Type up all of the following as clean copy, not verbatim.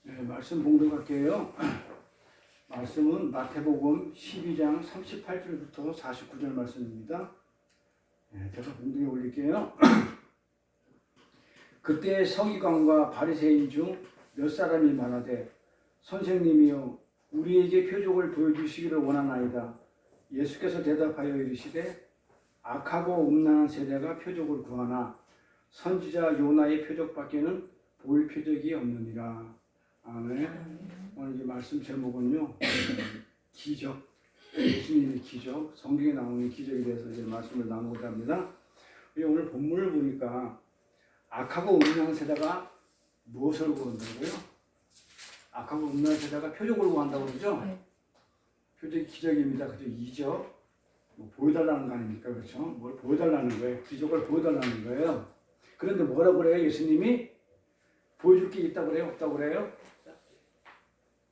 네, 말씀 봉독할게요. 말씀은 마태복음 12장 38절부터 49절 말씀입니다. 네, 제가 봉독에 올릴게요. 그때 서기관과 바리새인 중 몇 사람이 말하되 선생님이여 우리에게 표적을 보여주시기를 원하나이다. 예수께서 대답하여 이르시되 악하고 음란한 세대가 표적을 구하나 선지자 요나의 표적밖에는 보일 표적이 없느니라. 아멘. 오늘 이 말씀 제목은요, 기적, 예수님의 기적, 성경에 나오는 기적에 대해서 이제 말씀을 나누고자 합니다. 오늘 본문을 보니까 악하고 음란한 세대가 무엇을 구한다고요? 악하고 음란한 세대가 표적을 구한다고 그러죠? 네. 표적이 기적입니다. 그죠? 이적, 뭐 보여달라는 거 아닙니까? 그렇죠? 뭘 보여달라는 거예요? 기적을 보여달라는 거예요. 그런데 뭐라고 그래요? 예수님이 보여줄 게 있다고 그래요? 없다고 그래요?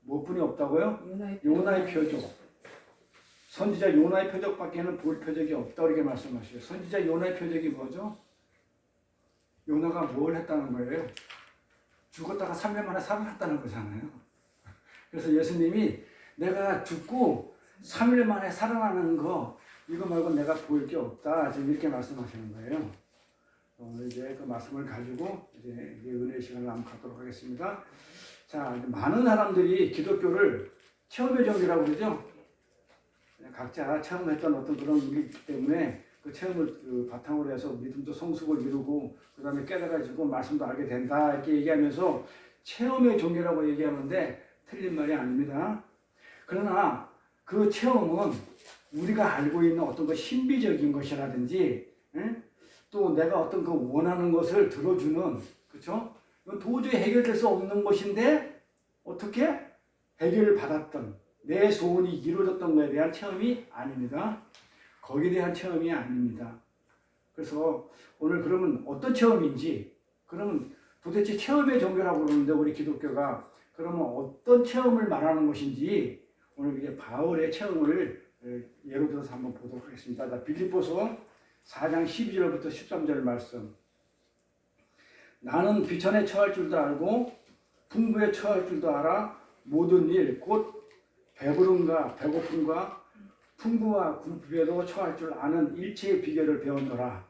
무엇뿐이 없다고요? 요나의 표적. 선지자 요나의 표적밖에는 볼 표적이 없다고 이렇게 말씀하시죠. 선지자 요나의 표적이 뭐죠? 요나가 뭘 했다는 거예요? 죽었다가 3년 만에 살아났다는 거잖아요. 그래서 예수님이 내가 죽고 3일 만에 살아나는 거 이거 말고 내가 보일 게 없다. 지금 이렇게 말씀하시는 거예요. 오늘 이제 그 말씀을 가지고 이제 은혜의 시간을 한번 갖도록 하겠습니다. 자, 많은 사람들이 기독교를 체험의 종교라고 그러죠. 각자 체험했던 어떤 그런 게 있기 때문에 그 체험을 바탕으로 해서 믿음도 성숙을 이루고 그 다음에 깨달아지고 말씀도 알게 된다 이렇게 얘기하면서 체험의 종교라고 얘기하는데 틀린 말이 아닙니다. 그러나 그 체험은 우리가 알고 있는 어떤 그 신비적인 것이라든지 또 내가 어떤 그 원하는 것을 들어주는, 그렇죠? 도저히 해결될 수 없는 것인데 어떻게 해결을 받았던 내 소원이 이루어졌던 것에 대한 체험이 아닙니다. 거기에 대한 체험이 아닙니다. 그래서 오늘 그러면 어떤 체험인지, 그러면 도대체 체험의 종교라고 그러는데 우리 기독교가 그러면 어떤 체험을 말하는 것인지 오늘 이제 바울의 체험을 예로 들어서 한번 보도록 하겠습니다. 빌립보서 4장 12절부터 13절 말씀. 나는 비천에 처할 줄도 알고 풍부에 처할 줄도 알아 모든 일 곧 배부름과 배고픔과 풍부와 궁핍에도 처할 줄 아는 일체의 비결을 배웠노라.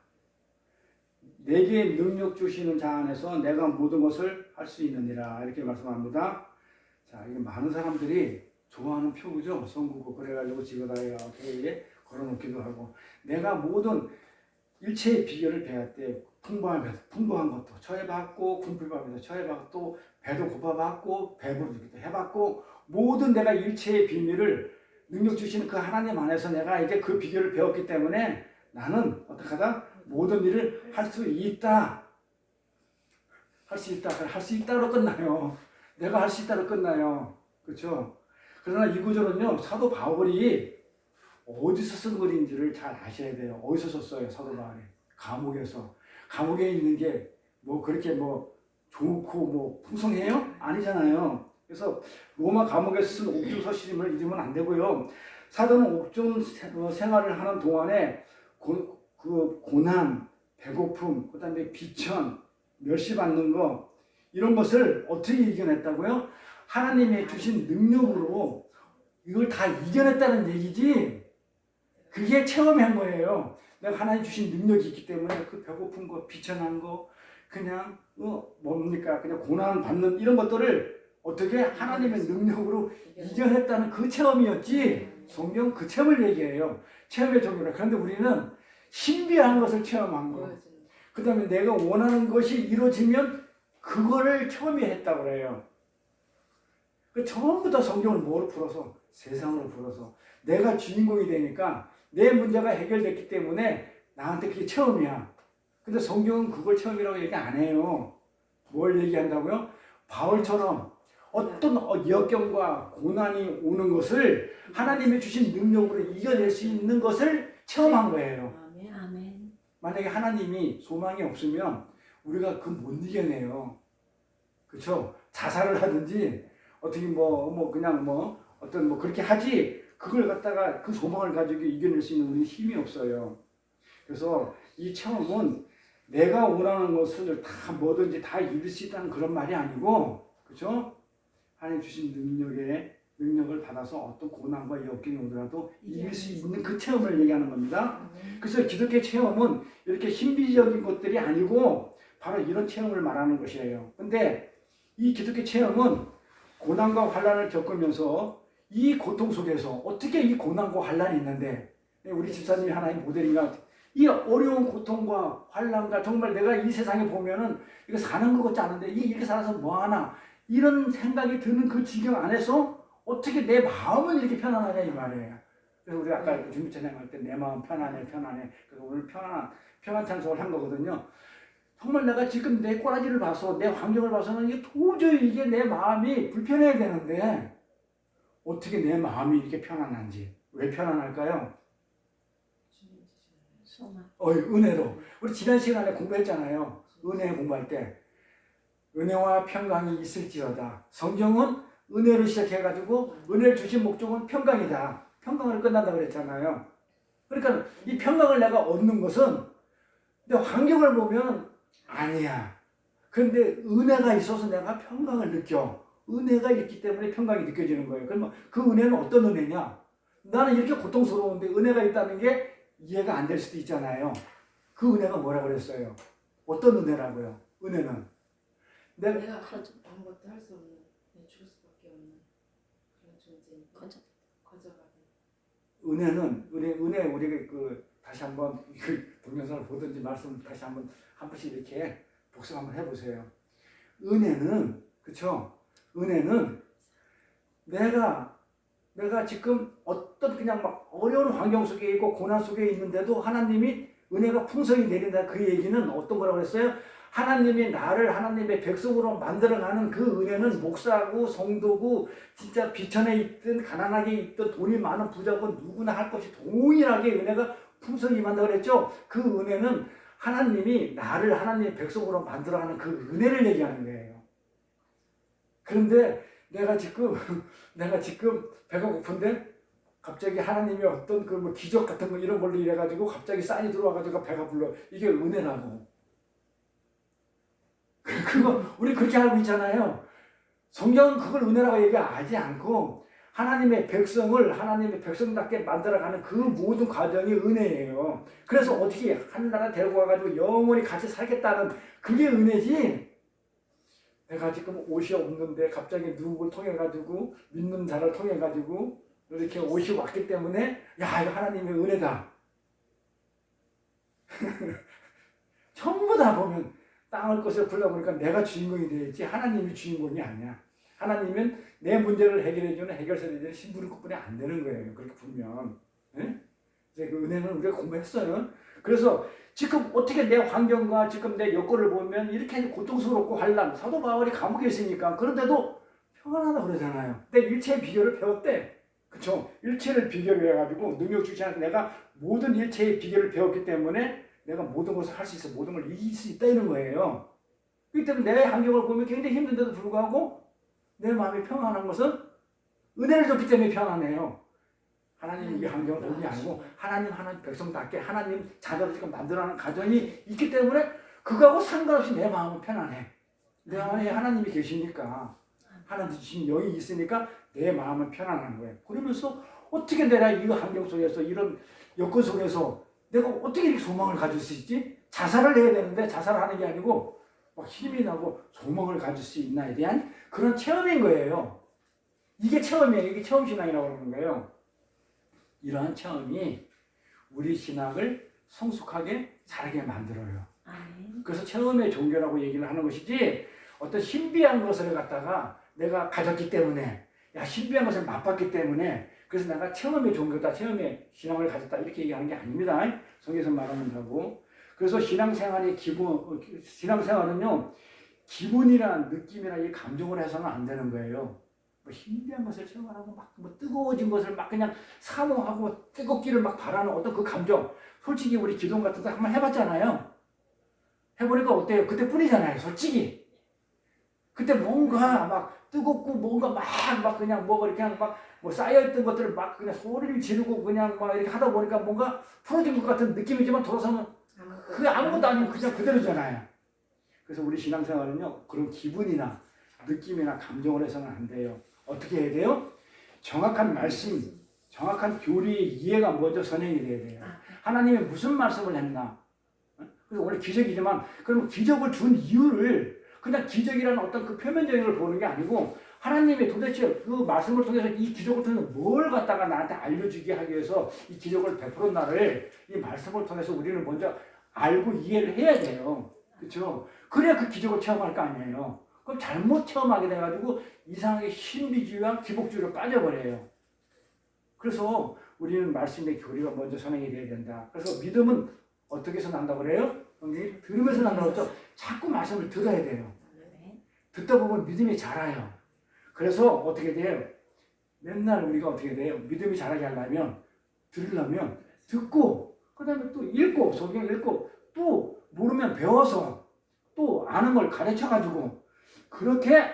내게 능력 주시는 자 안에서 내가 모든 것을 할 수 있느니라. 이렇게 말씀합니다. 자, 이게 많은 사람들이 좋아하는 표구죠. 성구고 그래가지고 집에다 이렇게 걸어놓기도 하고 내가 모든 일체의 비결을 배웠대. 풍부한 것도 처해봤고 궁핍함에서 처해봤고 또 배도 고파봤고 배부르기도 해봤고 모든 내가 일체의 비밀을 능력 주시는 그 하나님 안에서 내가 이제 그 비결을 배웠기 때문에 나는 어떻게 하다 모든 일을 할 수 있다. 할 수 있다. 할 수 있다로 끝나요. 내가 할 수 있다로 끝나요. 그렇죠? 그러나 이 구절은요, 사도 바울이 어디서 쓴 글인지를 잘 아셔야 돼요. 어디서 썼어요, 사도 바울이? 감옥에 있는 게 뭐 그렇게 뭐 좋고 뭐 풍성해요? 아니잖아요. 그래서 로마 감옥에서 쓴 옥중 서신임을 잊으면 안 되고요. 사도는 옥중 생활을 하는 동안에 그 고난, 배고픔, 그 다음에 비천, 멸시받는 거 이런 것을 어떻게 이겨냈다고요? 하나님이 주신 능력으로 이걸 다 이겨냈다는 얘기지 그게 체험한 거예요. 내가 하나님 주신 능력이 있기 때문에 그 배고픈 거, 비천한 거 그냥 뭡니까? 그냥 고난 받는 이런 것들을 어떻게 하나님의 능력으로 이겨냈다는 그 체험이었지 성경 그 체험을 얘기해요. 체험의 종교라. 그런데 우리는 신비한 것을 체험한 거. 그 다음에 내가 원하는 것이 이루어지면 그거를 체험했다고 그래요. 그 전부 다 성경을 뭐로 풀어서? 세상으로 풀어서. 내가 주인공이 되니까 내 문제가 해결됐기 때문에 나한테 그게 체험이야. 근데 성경은 그걸 체험이라고 얘기 안 해요. 뭘 얘기한다고요? 바울처럼 어떤 역경과 고난이 오는 것을 하나님이 주신 능력으로 이겨낼 수 있는 것을 체험한 거예요. 아멘. 만약에 하나님이 소망이 없으면 우리가 그 못 이겨내요. 그렇죠? 자살을 하든지 어떻게 그냥 어떤 그렇게 하지 그걸 갖다가 그 소망을 가지고 이겨낼 수 있는 우리 힘이 없어요. 그래서 이 체험은 내가 원하는 것을 다 뭐든지 다 이룰 수 있다는 그런 말이 아니고, 그렇죠? 하나님 주신 능력을 받아서 어떤 고난과 역경이 오더라도 이길 수 있는 그 체험을 얘기하는 겁니다. 그래서 기독교 체험은 이렇게 신비적인 것들이 아니고 바로 이런 체험을 말하는 것이에요. 근데 이 기독교 체험은 고난과 환난을 겪으면서 이 고통 속에서 어떻게 이 고난과 환난이 있는데 우리 집사님이 하나의 모델인가 이 어려운 고통과 환난과 정말 내가 이 세상에 보면은 이거 사는 것 같지 않은데 이렇게 살아서 뭐하나 이런 생각이 드는 그 지경 안에서 어떻게 내 마음은 이렇게 편안하냐 이 말이에요. 그래서 우리 아까 준비 찬양할 때 내 마음 편안해. 그래서 오늘 평안 찬송을 한 거거든요. 정말 내가 지금 내 꼬라지를 봐서 내 환경을 봐서는 이게 도저히 이게 내 마음이 불편해야 되는데 어떻게 내 마음이 이렇게 편안한지 왜 편안할까요? 은혜로. 우리 지난 시간에 공부했잖아요. 은혜 공부할 때 은혜와 평강이 있을지어다. 성경은 은혜로 시작해가지고 은혜를 주신 목적은 평강이다. 평강으로 끝난다 그랬잖아요. 그러니까 이 평강을 내가 얻는 것은 내 환경을 보면 아니야. 그런데 은혜가 있어서 내가 평강을 느껴. 은혜가 있기 때문에 평강이 느껴지는 거예요. 그러면 그 은혜는 어떤 은혜냐? 나는 이렇게 고통스러운데 은혜가 있다는 게 이해가 안 될 수도 있잖아요. 그 은혜가 뭐라고 그랬어요? 어떤 은혜라고요? 은혜는 내가 아무것도 할 수 없는 죽을 수밖에 없는 그런 존재 거저가든 은혜는 은혜 우리가 다시 한번 동영상을 보든지 말씀 다시 한 번씩 이렇게 복습 한번 해보세요. 은혜는 그쵸? 은혜는 내가 지금 어떤 그냥 막 어려운 환경 속에 있고 고난 속에 있는데도 하나님이 은혜가 풍성히 내린다. 그 얘기는 어떤 거라고 했어요? 하나님이 나를 하나님의 백성으로 만들어가는 그 은혜는 목사고 성도고 진짜 비천에 있든 가난하게 있든 돈이 많은 부자고 누구나 할 것이 동일하게 은혜가 풍성히 임한다고 그랬죠. 그 은혜는 하나님이 나를 하나님의 백성으로 만들어가는 그 은혜를 얘기하는 거예요. 그런데 내가 지금 배가 고픈데 갑자기 하나님이 어떤 뭐 기적 같은 거 이런 걸로 이래가지고 갑자기 쌀이 들어와가지고 배가 불러. 이게 은혜라고. 그거 우리 그렇게 알고 있잖아요. 성경은 그걸 은혜라고 얘기하지 않고 하나님의 백성답게 만들어가는 그 모든 과정이 은혜예요. 그래서 어떻게 하늘나라 데리고 와가지고 영원히 같이 살겠다는 그게 은혜지. 내가 지금 옷이 없는데 갑자기 누구를 통해가지고 믿는 자를 통해가지고 이렇게 옷이 왔기 때문에 야 이거 하나님의 은혜다. 전부 다 보면 땅을 것을 굴러보니까 내가 주인공이 되었지 하나님이 주인공이 아니야. 하나님은 내 문제를 해결해주는 해결사들이 심부름꾼이 안 되는 거예요. 그렇게 보면. 네? 그 은혜는 우리가 공부했어요. 그래서 지금 어떻게 내 환경과 지금 내 여건을 보면 이렇게 고통스럽고 환난 사도 바울이 감옥에 있으니까 그런데도 평안하다 그러잖아요. 근데 일체의 비결을 배웠대. 그쵸? 일체를 비결로 해가지고 능력 주지 않고 내가 모든 일체의 비결을 배웠기 때문에 내가 모든 것을 할 수 있어. 모든 걸 이길 수 있다 이런 거예요. 그렇기 때문에 내 환경을 보면 굉장히 힘든데도 불구하고 내 마음이 평안한 것은 은혜를 줬기 때문에 평안해요. 하나님 이 환경을 보는 게 아니고 하나님 백성답게 하나님 자녀를 지금 만들어가는 가정이 있기 때문에 그거하고 상관없이 내 마음은 편안해. 내 안에 하나님이 계시니까 하나님 주신 영이 있으니까 내 마음은 편안한 거예요. 그러면서 어떻게 내가 이 환경 속에서 이런 여건 속에서 내가 어떻게 이렇게 소망을 가질 수 있지? 자살을 해야 되는데 자살을 하는 게 아니고 막 힘이 나고 소망을 가질 수 있나에 대한 그런 체험인 거예요. 이게 체험이에요. 이게 체험신앙이라고 그러는 거예요. 이러한 체험이 우리 신앙을 성숙하게 자라게 만들어요. 그래서 체험의 종교라고 얘기를 하는 것이지 어떤 신비한 것을 갖다가 내가 가졌기 때문에 신비한 것을 맛봤기 때문에 그래서 내가 체험의 종교다, 체험의 신앙을 가졌다 이렇게 얘기하는 게 아닙니다. 성경에서 말하는 거고. 그래서 신앙생활은요 기분이나 느낌이나 이 감정을 해서는 안 되는 거예요. 뭐 신비한 것을 체험하고 막 뭐 뜨거워진 것을 막 그냥 사모하고 뜨겁기를 막 바라는 어떤 그 감정. 솔직히 우리 기도 같은 거 한번 해봤잖아요. 해보니까 어때요? 그때뿐이잖아요. 솔직히. 그때 뭔가 막 뜨겁고 뭔가 막 그냥 뭐 그냥 막 뭐 쌓여있던 것들을 막 그냥 소리를 지르고 그냥 막 이렇게 하다 보니까 뭔가 풀어진 것 같은 느낌이지만 돌아서면 그게 아무것도 아니고 그냥 그대로잖아요. 그래서 우리 신앙생활은요 그런 기분이나 느낌이나 감정으로 해서는 안 돼요. 어떻게 해야 돼요? 정확한 말씀, 정확한 교리의 이해가 먼저 선행이 돼야 돼요. 하나님이 무슨 말씀을 했나? 그래서 원래 기적이지만 그럼 기적을 준 이유를 그냥 기적이라는 어떤 그 표면적인 걸 보는 게 아니고 하나님이 도대체 그 말씀을 통해서 이 기적을 통해서 뭘 갖다가 나한테 알려주게 하기 위해서 이 기적을 베풀은 나를 이 말씀을 통해서 우리는 먼저 알고 이해를 해야 돼요. 그렇죠? 그래야 그 기적을 체험할 거 아니에요. 그럼 잘못 체험하게 돼가지고 이상하게 신비주의와 기복주의로 빠져버려요. 그래서 우리는 말씀의 교리가 먼저 선행이 돼야 된다. 그래서 믿음은 어떻게 해서 난다고 그래요? 들으면서 난다고 했죠. 자꾸 말씀을 들어야 돼요. 듣다 보면 믿음이 자라요. 그래서 어떻게 돼요? 맨날 우리가 어떻게 돼요? 믿음이 자라게 하려면 들으려면 듣고 그 다음에 또 읽고 성경 읽고 또 모르면 배워서 또 아는 걸 가르쳐가지고 그렇게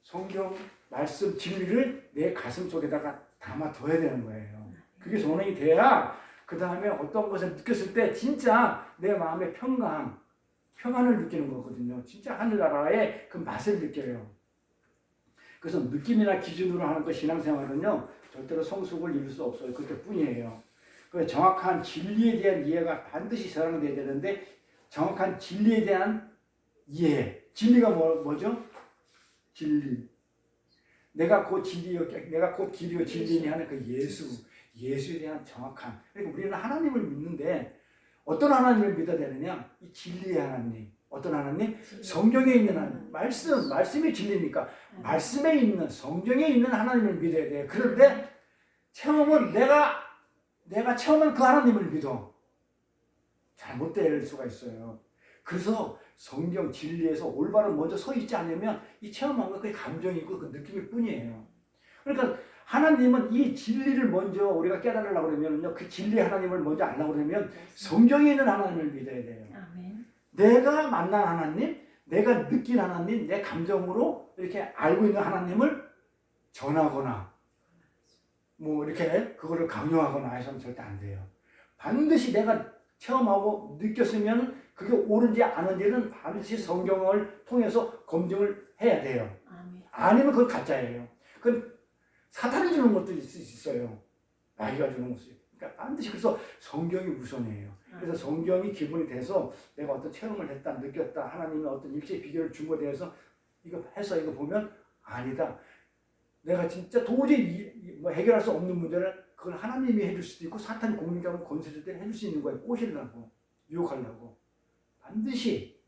성경 말씀 진리를 내 가슴 속에다가 담아둬야 되는 거예요. 그게 선행이 돼야 그 다음에 어떤 것을 느꼈을 때 진짜 내 마음의 평안을 느끼는 거거든요. 진짜 하늘나라의 그 맛을 느껴요. 그래서 느낌이나 기준으로 하는 그 신앙생활은요 절대로 성숙을 이룰 수 없어요. 그때뿐이에요. 그 정확한 진리에 대한 이해가 반드시 사랑돼야 되는데 정확한 진리에 대한 이해. 진리가 뭐죠? 진리. 내가 곧 진리요, 내가 곧 길이요 진리니 하는 그 예수에 대한 정확한. 그러니까 우리는 하나님을 믿는데 어떤 하나님을 믿어야 되느냐? 이 진리의 하나님. 어떤 하나님? 성경에 있는 하나님. 말씀이 진리니까 말씀에 있는 성경에 있는 하나님을 믿어야 돼요. 그런데 체험은 내가 체험한 그 하나님을 믿어. 잘못될 수가 있어요. 그래서 성경 진리에서 올바로 먼저 서 있지 않으면 이 체험한 건 그게 감정이고 그 느낌일 뿐이에요. 그러니까 하나님은 이 진리를 먼저 우리가 깨달으려고 그러면요. 그 진리 하나님을 먼저 알려고 그러면 성경에 있는 하나님을 믿어야 돼요. 아멘. 내가 만난 하나님, 내가 느낀 하나님, 내 감정으로 이렇게 알고 있는 하나님을 전하거나 뭐 이렇게 그거를 강요하거나 해서는 절대 안 돼요. 반드시 내가 체험하고 느꼈으면 그게 옳은지 아닌지는 반드시 성경을 통해서 검증을 해야 돼요. 아니면 그건 가짜예요. 그건 사탄이 주는 것도 있어요. 마귀가 주는 것도 있어요. 그러니까 반드시 그래서 성경이 우선이에요. 그래서 성경이 기본이 돼서 내가 어떤 체험을 했다, 느꼈다, 하나님의 어떤 일체 비결을 준 것에 대해서 이거 해서 이거 보면 아니다. 내가 진짜 도저히 해결할 수 없는 문제를 그걸 하나님이 해줄 수도 있고 사탄이 공격하고 권세줄 때 해줄 수 있는 거예요. 꼬시려고, 유혹하려고. 반드시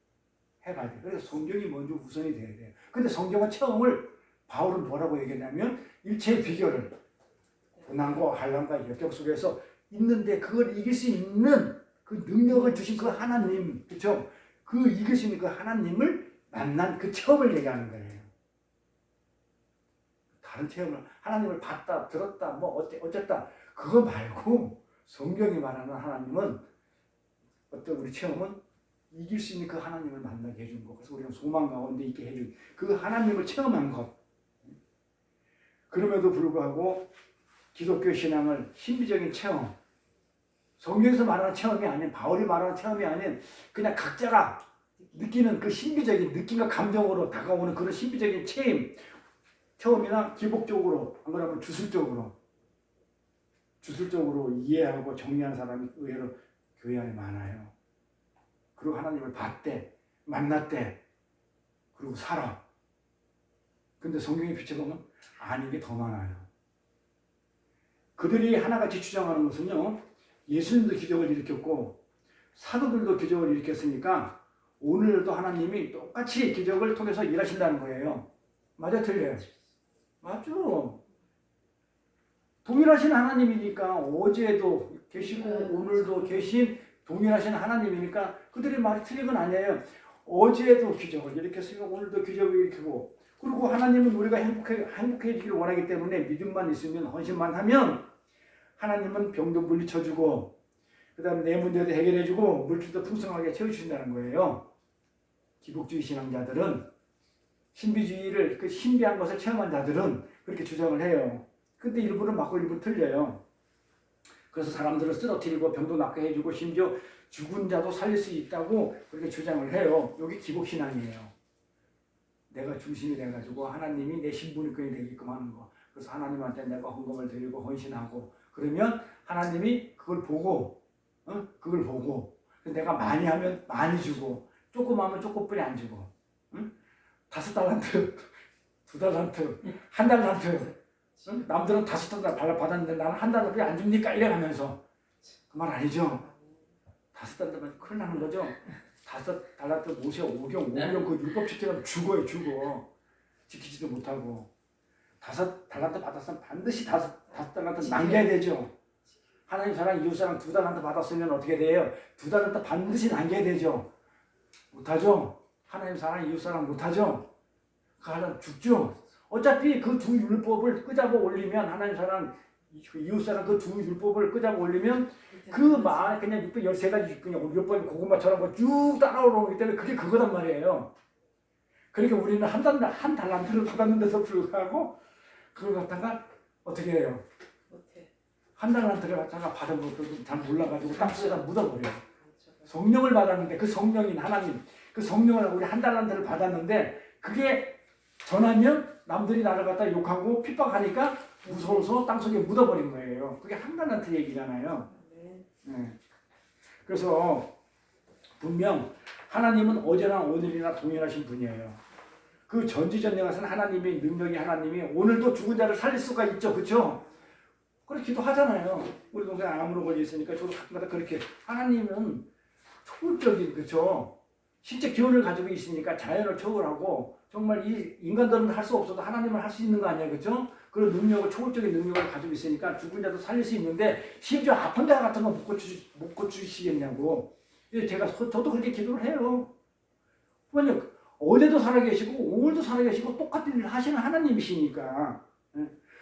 해봐야 돼요. 그래서 성경이 먼저 우선이 돼야 돼요. 근데 성경의 체험을 바울은 뭐라고 얘기했냐면 일체의 비결을 고난과 환난과 역경 속에서 있는데 그걸 이길 수 있는 그 능력을 주신 그 하나님, 그렇죠? 그 이길 수 있는 그 하나님을 만난 그 체험을 얘기하는 거예요. 다른 체험을 하나님을 봤다, 들었다, 뭐 어쨌다 그거 말고 성경이 말하는 하나님은 어떤 우리 체험은 이길 수 있는 그 하나님을 만나게 해준 것. 그래서 우리는 소망 가운데 있게 해준 그 하나님을 체험한 것. 그럼에도 불구하고 기독교 신앙을 신비적인 체험, 성경에서 말하는 체험이 아닌 바울이 말하는 체험이 아닌 그냥 각자가 느끼는 그 신비적인 느낌과 감정으로 다가오는 그런 신비적인 체험이나 기복적으로 안 그러면 주술적으로 이해하고 정리하는 사람이 의외로 교회 안에 많아요. 그리고 하나님을 봤대, 만났대, 그리고 살아. 근데 성경에 비춰보면 아닌 게 더 많아요. 그들이 하나같이 주장하는 것은요, 예수님도 기적을 일으켰고 사도들도 기적을 일으켰으니까 오늘도 하나님이 똑같이 기적을 통해서 일하신다는 거예요. 맞아, 틀려요? 맞죠. 동일하신 하나님이니까 어제도 계시고 오늘도 계신 동일하신 하나님이니까 그들의 말이 틀린 건 아니에요. 어제도 기적을 일으켰으니까 오늘도 기적을 일으키고 그리고 하나님은 우리가 행복해지기를 원하기 때문에 믿음만 있으면 헌신만 하면 하나님은 병도 물리쳐주고 그 다음에 내 문제도 해결해주고 물질도 풍성하게 채워주신다는 거예요. 기복주의 신앙자들은 신비주의를 그 신비한 것을 체험한 자들은 그렇게 주장을 해요. 근데 일부는 맞고 일부는 틀려요. 그래서 사람들을 쓰러뜨리고 병도 낫게 해주고 심지어 죽은 자도 살릴 수 있다고 그렇게 주장을 해요. 여기 기복신앙이에요. 내가 중심이 돼가지고 하나님이 내 신분권이 되게끔 하는 거. 그래서 하나님한테 내가 헌금을 드리고 헌신하고 그러면 하나님이 그걸 보고 그걸 보고 내가 많이 하면 많이 주고 조금 하면 조금뿐이 안 주고 5달란트 2달란트 1달란트 남들은 5달란트 받았는데 나는 1달란트 안 줍니까? 이래가면서 그 말 아니죠? 5달란트 큰일 나는 거죠? 5달란트 모세 오경 그 율법 지키면 죽어요. 지키지도 못하고 5달란트 받았으면 반드시 5달란트 남겨야 되죠. 하나님 사랑 이웃사랑 2달란트 받았으면 어떻게 돼요? 2달란트 반드시 남겨야 되죠. 못하죠? 하나님 사랑 이웃사랑 못하죠? 그 하나 죽죠? 어차피 그 두 율법을 끄잡아 올리면 하나님 사랑 이웃사랑 그 두 율법을 끄잡아 올리면 그만 그냥 율법 13가지 그냥 율법이 고구마처럼 쭉 따라오기 때문에 그게 그거단 말이에요. 그러니까 우리는 한 달란트를 받았는데도 불구하고 그걸 갖다가 어떻게 해요? 못해. 1달란트를 갖다가 받은 것도 잘 몰라가지고 땅속에다 묻어버려요. 성령을 받았는데 그 성령인 하나님 그 성령을 우리 1달란트를 받았는데 그게 전하면 남들이 나를 갖다 욕하고 핍박하니까 무서워서 땅속에 묻어버린 거예요. 그게 1달란트 얘기잖아요. 네. 그래서 분명 하나님은 어제나 오늘이나 동일하신 분이에요. 그 전지전능하신 하나님의 능력이 하나님이 오늘도 죽은 자를 살릴 수가 있죠. 그렇죠? 그렇게 기도하잖아요. 우리 동생 암으로 걸려 있으니까 저도 가끔가다 그렇게 하나님은 초월적인 그렇죠. 실제 기운을 가지고 있으니까 자연을 초월하고 정말 이 인간들은 할 수 없어도 하나님은 할 수 있는 거 아니에요. 그렇죠? 그런 능력을 초월적인 능력을 가지고 있으니까 죽은 자도 살릴 수 있는데 심지어 아픈 자 같은 거 못 고치시겠냐고. 저도 그렇게 기도를 해요. 왜냐 어제도 살아계시고 오늘도 살아계시고 똑같은 일을 하시는 하나님이시니까.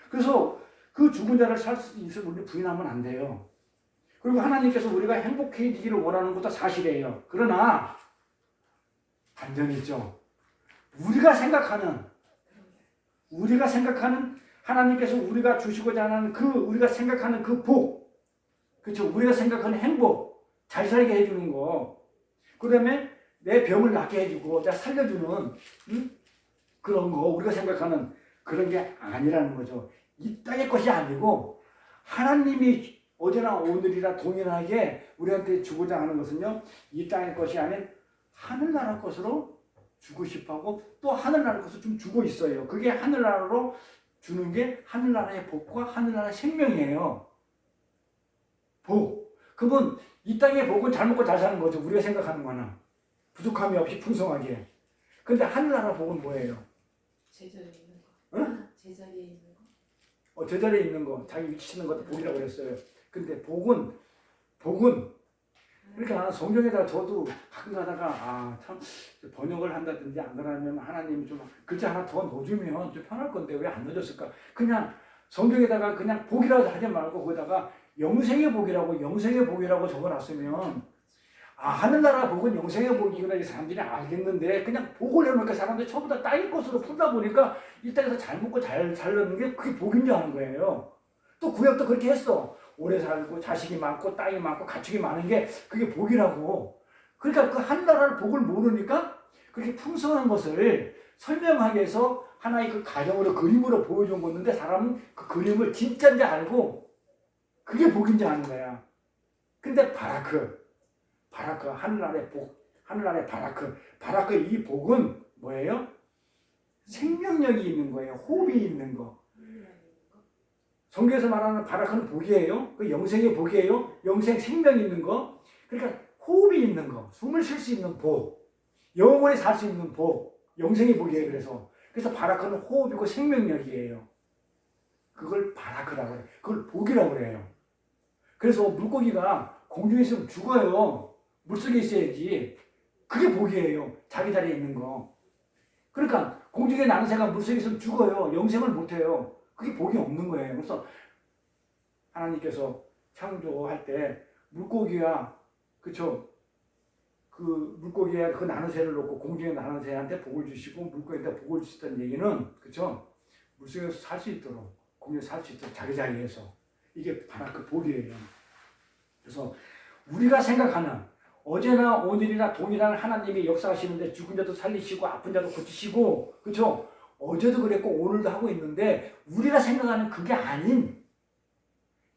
그래서 그 죽은 자를 살 수 있을 우리 부인하면 안 돼요. 그리고 하나님께서 우리가 행복해지기를 원하는 것도 사실이에요. 그러나 반전이죠. 우리가 생각하는 하나님께서 우리가 주시고자 하는 우리가 생각하는 그 복, 그렇죠? 우리가 생각하는 행복, 잘 살게 해주는 거, 그다음에 내 병을 낫게 해주고 내가 살려주는 그런 거 우리가 생각하는 그런 게 아니라는 거죠. 이 땅의 것이 아니고 하나님이 어제나 오늘이나 동일하게 우리한테 주고자 하는 것은요. 이 땅의 것이 아닌 하늘나라 것으로 주고 싶어하고 또 하늘나라 것을 좀 주고 있어요. 그게 하늘나라로 주는 게 하늘나라의 복과 하늘나라의 생명이에요. 복. 그러면 이 땅의 복은 잘 먹고 잘 사는 거죠. 우리가 생각하는 거는. 부족함이 없이 풍성하게. 근데 하늘나라 복은 뭐예요? 제자리에 있는 거. 응? 제자리에 있는 거. 제자리에 있는 거. 자기 위치 치는 것도 복이라고 그랬어요. 근데 복은 그러니까 성경에다가 저도 가끔 가다가 참 번역을 한다든지 안 그러면 하나님이 좀 글자 하나 더 넣어주면 좀 편할 건데 왜 안 넣어줬을까? 그냥 성경에다가 그냥 복이라고 하지 말고 거기다가 영생의 복이라고 적어놨으면 하늘나라 복은 영생의 복이구나 이 사람들이 알겠는데 그냥 복을 해놓으니까 사람들이 전부 다 땅의 것으로 풀다 보니까 이 땅에서 잘 먹고 잘 살려는 게 그게 복인 줄 아는 거예요. 또 구약도 그렇게 했어. 오래 살고 자식이 많고 땅이 많고 가축이 많은 게 그게 복이라고. 그러니까 그 하늘나라를 복을 모르니까 그렇게 풍성한 것을 설명하기 위해서 하나의 그 가정으로 그림으로 보여준 건데 사람은 그 그림을 진짜인지 알고 그게 복인지 아는 거야. 근데 바라크 하늘나라의 복, 하늘나라의 바라크 이 복은 뭐예요? 생명력이 있는 거예요. 호흡이 있는 거. 성경에서 말하는 바라크는 복이에요. 그 영생의 복이에요. 영생 생명이 있는 거. 그러니까 호흡이 있는 거. 숨을 쉴 수 있는 복. 영원히 살 수 있는 복. 영생의 복이에요. 그래서 바라크는 호흡이고 생명력이에요. 그걸 바라크라고 해요. 그걸 복이라고 그래요. 그래서 물고기가 공중에 있으면 죽어요. 물속에 있어야지. 그게 복이에요. 자기 자리에 있는 거. 그러니까 공중에 나는 새가 물속에 있으면 죽어요. 영생을 못해요. 그게 복이 없는 거예요. 그래서 하나님께서 창조할 때 물고기와 그쵸? 그 물고기에 그 나는 새를 놓고 공중에 나는 새한테 복을 주시고 물고기한테 복을 주셨다는 얘기는 그쵸? 물속에서 살 수 있도록 공중에서 살 수 있도록 자기 자리에서 이게 바로 그 복이에요. 그래서 우리가 생각하는 어제나 오늘이나 동일한 하나님이 역사하시는데 죽은 자도 살리시고 아픈 자도 고치시고 그렇죠? 어제도 그랬고 오늘도 하고 있는데 우리가 생각하는 그게 아닌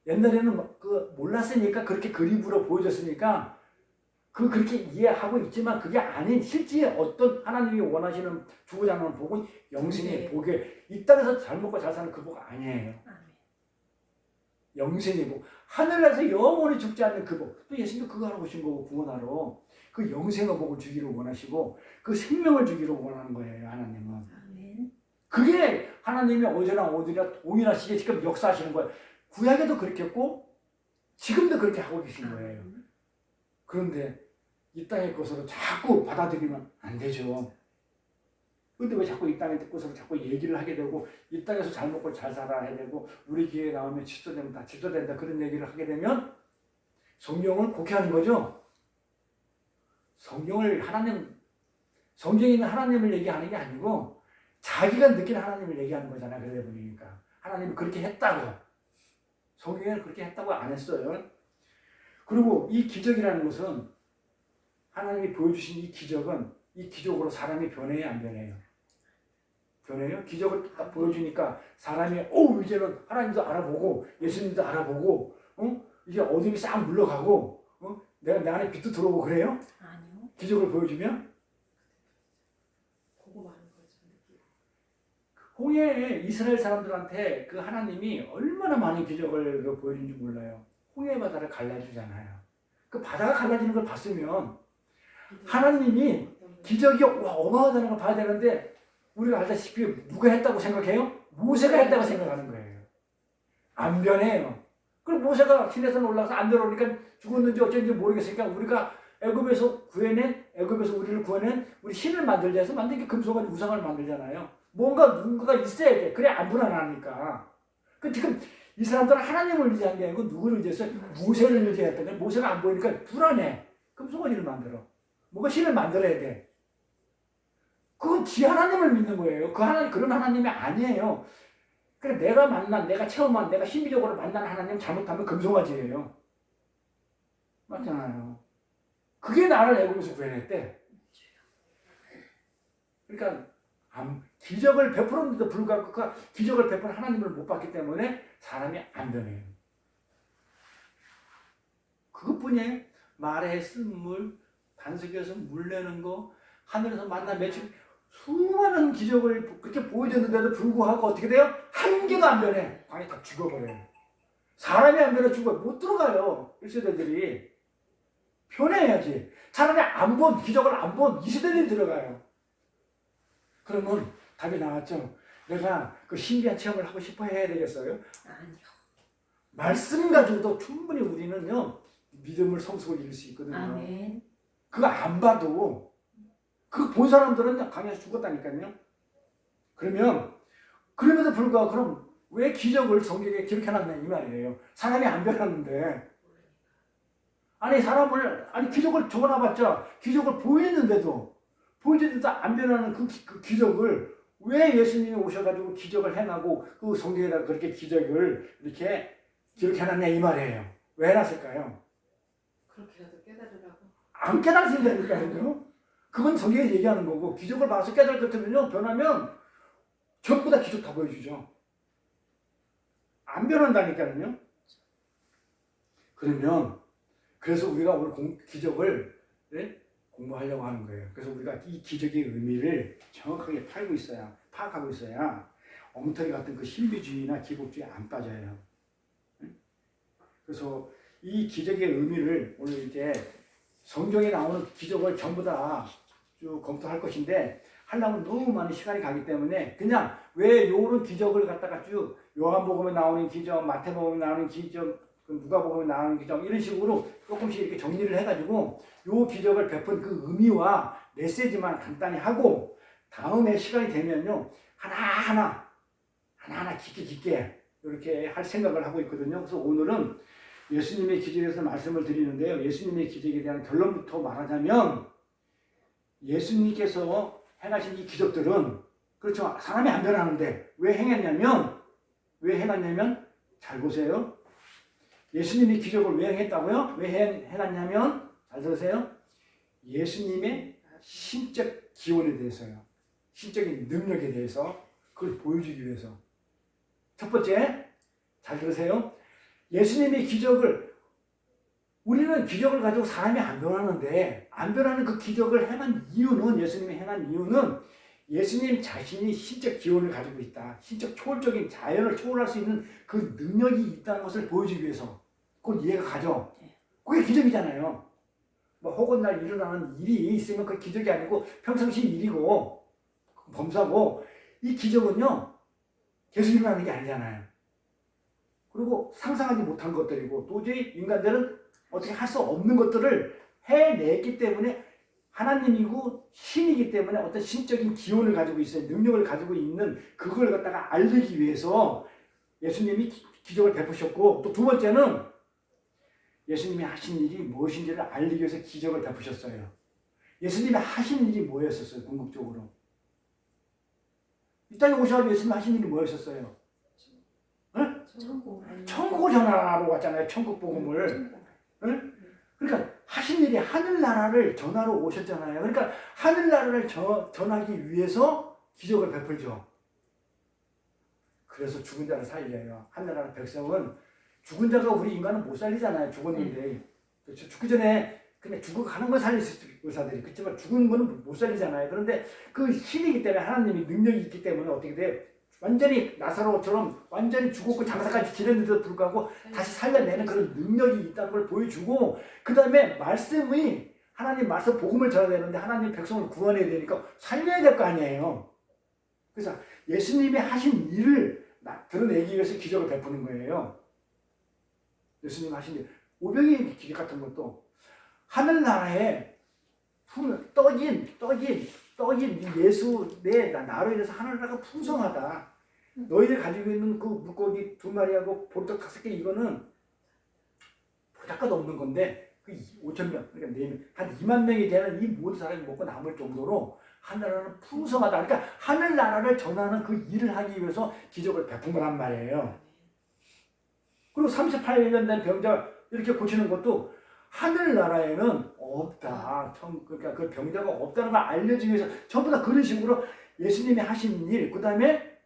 옛날에는 그 몰랐으니까 그렇게 그림으로 보여줬으니까 그렇게 이해하고 있지만 그게 아닌 실제 어떤 하나님이 원하시는 주고자 하는 복은 영생의 복에 이 땅에서 잘 먹고 잘 사는 그 복 아니에요. 영생의 복. 하늘에서 영원히 죽지 않는 그 복. 또 예수님도 그거 하러 오신 거고 구원하러. 그 영생의 복을 주기를 원하시고 그 생명을 주기를 원하는 거예요. 하나님은. 아멘. 그게 하나님이 어제나 오늘이나 동일하시게 지금 역사하시는 거예요. 구약에도 그렇게 했고 지금도 그렇게 하고 계신 거예요. 그런데 이 땅의 것으로 자꾸 받아들이면 안 되죠. 근데 왜 자꾸 이 땅에 듣고서 자꾸 얘기를 하게 되고 이 땅에서 잘 먹고 잘 살아야 되고 우리 기회에 나오면 취소된다 취소된다 그런 얘기를 하게 되면 성경을 곡해하는 거죠. 성경을 성경에 있는 하나님을 얘기하는 게 아니고 자기가 느낀 하나님을 얘기하는 거잖아요. 그러다 보니까 하나님이 그렇게 했다고 성경에는 그렇게 했다고 안 했어요. 그리고 이 기적이라는 것은 하나님이 보여주신 이 기적은 이 기적으로 사람이 변해야 안 변해요? 변해요? 기적을 딱 보여주니까 사람이 이제는 하나님도 알아보고 예수님도 알아보고 이제 어둠이 싹 물러가고 내가 내 안에 빛도 들어오고 그래요? 아니요. 기적을 보여주면? 보고 마는 거죠. 홍해 이스라엘 사람들한테 그 하나님이 얼마나 많은 기적을 보여준지 몰라요. 홍해 바다를 갈라주잖아요. 그 바다가 갈라지는 걸 봤으면 하나님이 기적이 어마어마하다는 걸 봐야 되는데 우리가 알다시피 누가 했다고 생각해요? 모세가 했다고 생각하는 거예요. 안 변해요. 그럼 모세가 신에서 올라가서 안 내려오니까 죽었는지 어쩐지 모르겠으니까 우리가 애굽에서 우리를 구해낸 우리 신을 만들자 해서 만든 게 금속한 우상을 만들잖아요. 누군가가 있어야 돼. 그래 안 불안하니까. 그 지금 이 사람들은 하나님을 의지한 게 아니고 누구를 의지했어요? 모세를 의지했던 거예요. 모세가 안 보이니까 불안해. 금속원이를 만들어. 뭔가 신을 만들어야 돼. 그건 지 하나님을 믿는 거예요. 그런 하나님이 아니에요. 그래 내가 체험한, 내가 신비적으로 만난 하나님 잘못하면 금송아지예요. 맞잖아요. 그게 나를 애굽에서 구해냈대. 그러니까 기적을 베풀었는데도 불구하고 그 기적을 베푼 하나님을 못 봤기 때문에 사람이 안 변해요. 그것뿐이에요. 말에 쓴 물, 반석에서 물 내는 거, 하늘에서 만나 맺힌 수많은 기적을 그렇게 보여줬는데도 불구하고 어떻게 돼요? 한 개도 안 변해. 광에 다 죽어버려요. 사람이 안 변해 죽어요. 못 들어가요. 1세대들이. 변해야지. 차라리 기적을 안 본 2세대들이 들어가요. 그러면 답이 나왔죠. 내가 그 신비한 체험을 하고 싶어 해야 되겠어요? 아니요. 말씀 가지고도 충분히 우리는요, 믿음을 성숙을 이룰 수 있거든요. 아멘. 그거 안 봐도 그거 본 사람들은 강에서 죽었다니까요. 그럼에도 불구하고 그럼 왜 기적을 성경에 기록해놨냐 이 말이에요. 사람이 안 변하는데 기적을 적어놔봤자 기적을 보였는데도 안 변하는 그 기적을 왜 예수님이 오셔가지고 기적을 행하고 그 성경에다가 그렇게 기적을 이렇게 기록해놨냐 이 말이에요. 왜 해놨을까요? 그렇게라도 깨달으라고. 안 깨달으신다니까요. 그건 성경에 얘기하는 거고 기적을 봐서 깨달을 것 같으면요 변하면 전부 다 기적 다 보여주죠. 안 변한다니까요. 그래서 우리가 오늘 기적을 공부하려고 하는 거예요. 그래서 우리가 이 기적의 의미를 정확하게 파악하고 있어야 엉터리 같은 그 신비주의나 기복주의에 안 빠져요. 그래서 이 기적의 의미를 오늘 이제 성경에 나오는 기적을 전부 다 쭉 검토할 것인데 하려면 너무 많은 시간이 가기 때문에 그냥 왜 요런 기적을 갖다가 쭉 요한복음에 나오는 기적, 마태복음에 나오는 기적, 누가복음에 나오는 기적 이런 식으로 조금씩 이렇게 정리를 해가지고 요 기적을 베푼 그 의미와 메시지만 간단히 하고 다음에 시간이 되면요 하나하나 깊게 이렇게 할 생각을 하고 있거든요. 그래서 오늘은 예수님의 기적에 대해서 말씀을 드리는데요. 예수님의 기적에 대한 결론부터 말하자면 예수님께서 행하신 이 기적들은 그렇죠. 사람이 안 변하는데 왜 행했냐면 잘 보세요. 예수님이 기적을 왜 행했다고요? 왜 행했냐면 잘 들으세요. 예수님의 신적 기원에 대해서요. 신적인 능력에 대해서 그걸 보여주기 위해서. 첫 번째, 잘 들으세요. 예수님의 기적을, 우리는 기적을 가지고 사람이 안 변하는데, 안 변하는 그 기적을 행한 이유는, 예수님이 행한 이유는 예수님 자신이 신적 기원을 가지고 있다. 신적 초월적인 자연을 초월할 수 있는 그 능력이 있다는 것을 보여주기 위해서. 그건 이해가 가죠? 그게 기적이잖아요. 뭐 혹은 날 일어나는 일이 있으면 그 기적이 아니고 평상시 일이고 범사고, 이 기적은요 계속 일어나는 게 아니잖아요. 그리고 상상하지 못한 것들이고 도저히 인간들은 어떻게 할 수 없는 것들을 해냈기 때문에 하나님이고 신이기 때문에 어떤 신적인 기원을 가지고 있어요. 능력을 가지고 있는 그걸 갖다가 알리기 위해서 예수님이 기적을 베푸셨고, 또 두 번째는 예수님이 하신 일이 무엇인지를 알리기 위해서 기적을 베푸셨어요. 예수님이 하신 일이 뭐였었어요? 궁극적으로 이 땅에 오셔서 예수님이 하신 일이 뭐였었어요? 응? 천국을 전하러 왔잖아요. 천국 복음을. 응? 그러니까 하신 일이 하늘나라를 전하러 오셨잖아요. 그러니까 하늘나라를 전하기 위해서 기적을 베풀죠. 그래서 죽은 자를 살려요. 하늘나라 백성은, 죽은 자가 우리 인간은 못 살리잖아요. 죽었는데. 그렇죠? 죽기 전에 그냥 죽어가는 걸 살릴 수 있어요. 의사들이. 그렇지만 죽은 거는 못 살리잖아요. 그런데 그 신이기 때문에, 하나님이 능력이 있기 때문에 어떻게 돼요? 완전히 나사로처럼 완전히 죽었고 장사까지 지냈는데도 불구하고 다시 살려내는 그런 능력이 있다는 걸 보여주고, 그 다음에 말씀이, 하나님 말씀 복음을 전해야 되는데 하나님 백성을 구원해야 되니까 살려야 될 거 아니에요. 그래서 예수님이 하신 일을 드러내기 위해서 기적을 베푸는 거예요. 예수님 하신 일, 오병이의 기적 같은 것도 하늘나라에 떡인 예수 나로 인해서 하늘나라가 풍성하다. 너희들 가지고 있는 그 물고기 2마리하고 보리떡 5개, 이거는 보잘것 없는 건데 그 5,000명, 그러니까 4명, 한 2만 명이 되는 이 모든 사람이 먹고 남을 정도로 하늘나라는 풍성하다. 그러니까 하늘나라를 전하는 그 일을 하기 위해서 기적을 베푼 거란 말이에요. 그리고 38년 된 병자 이렇게 고치는 것도 하늘나라에는 없다. 그러니까 그 병자가 없다는 걸 알려주기 위해서 전부 다 그런 식으로 예수님이 하신 일, 그 다음에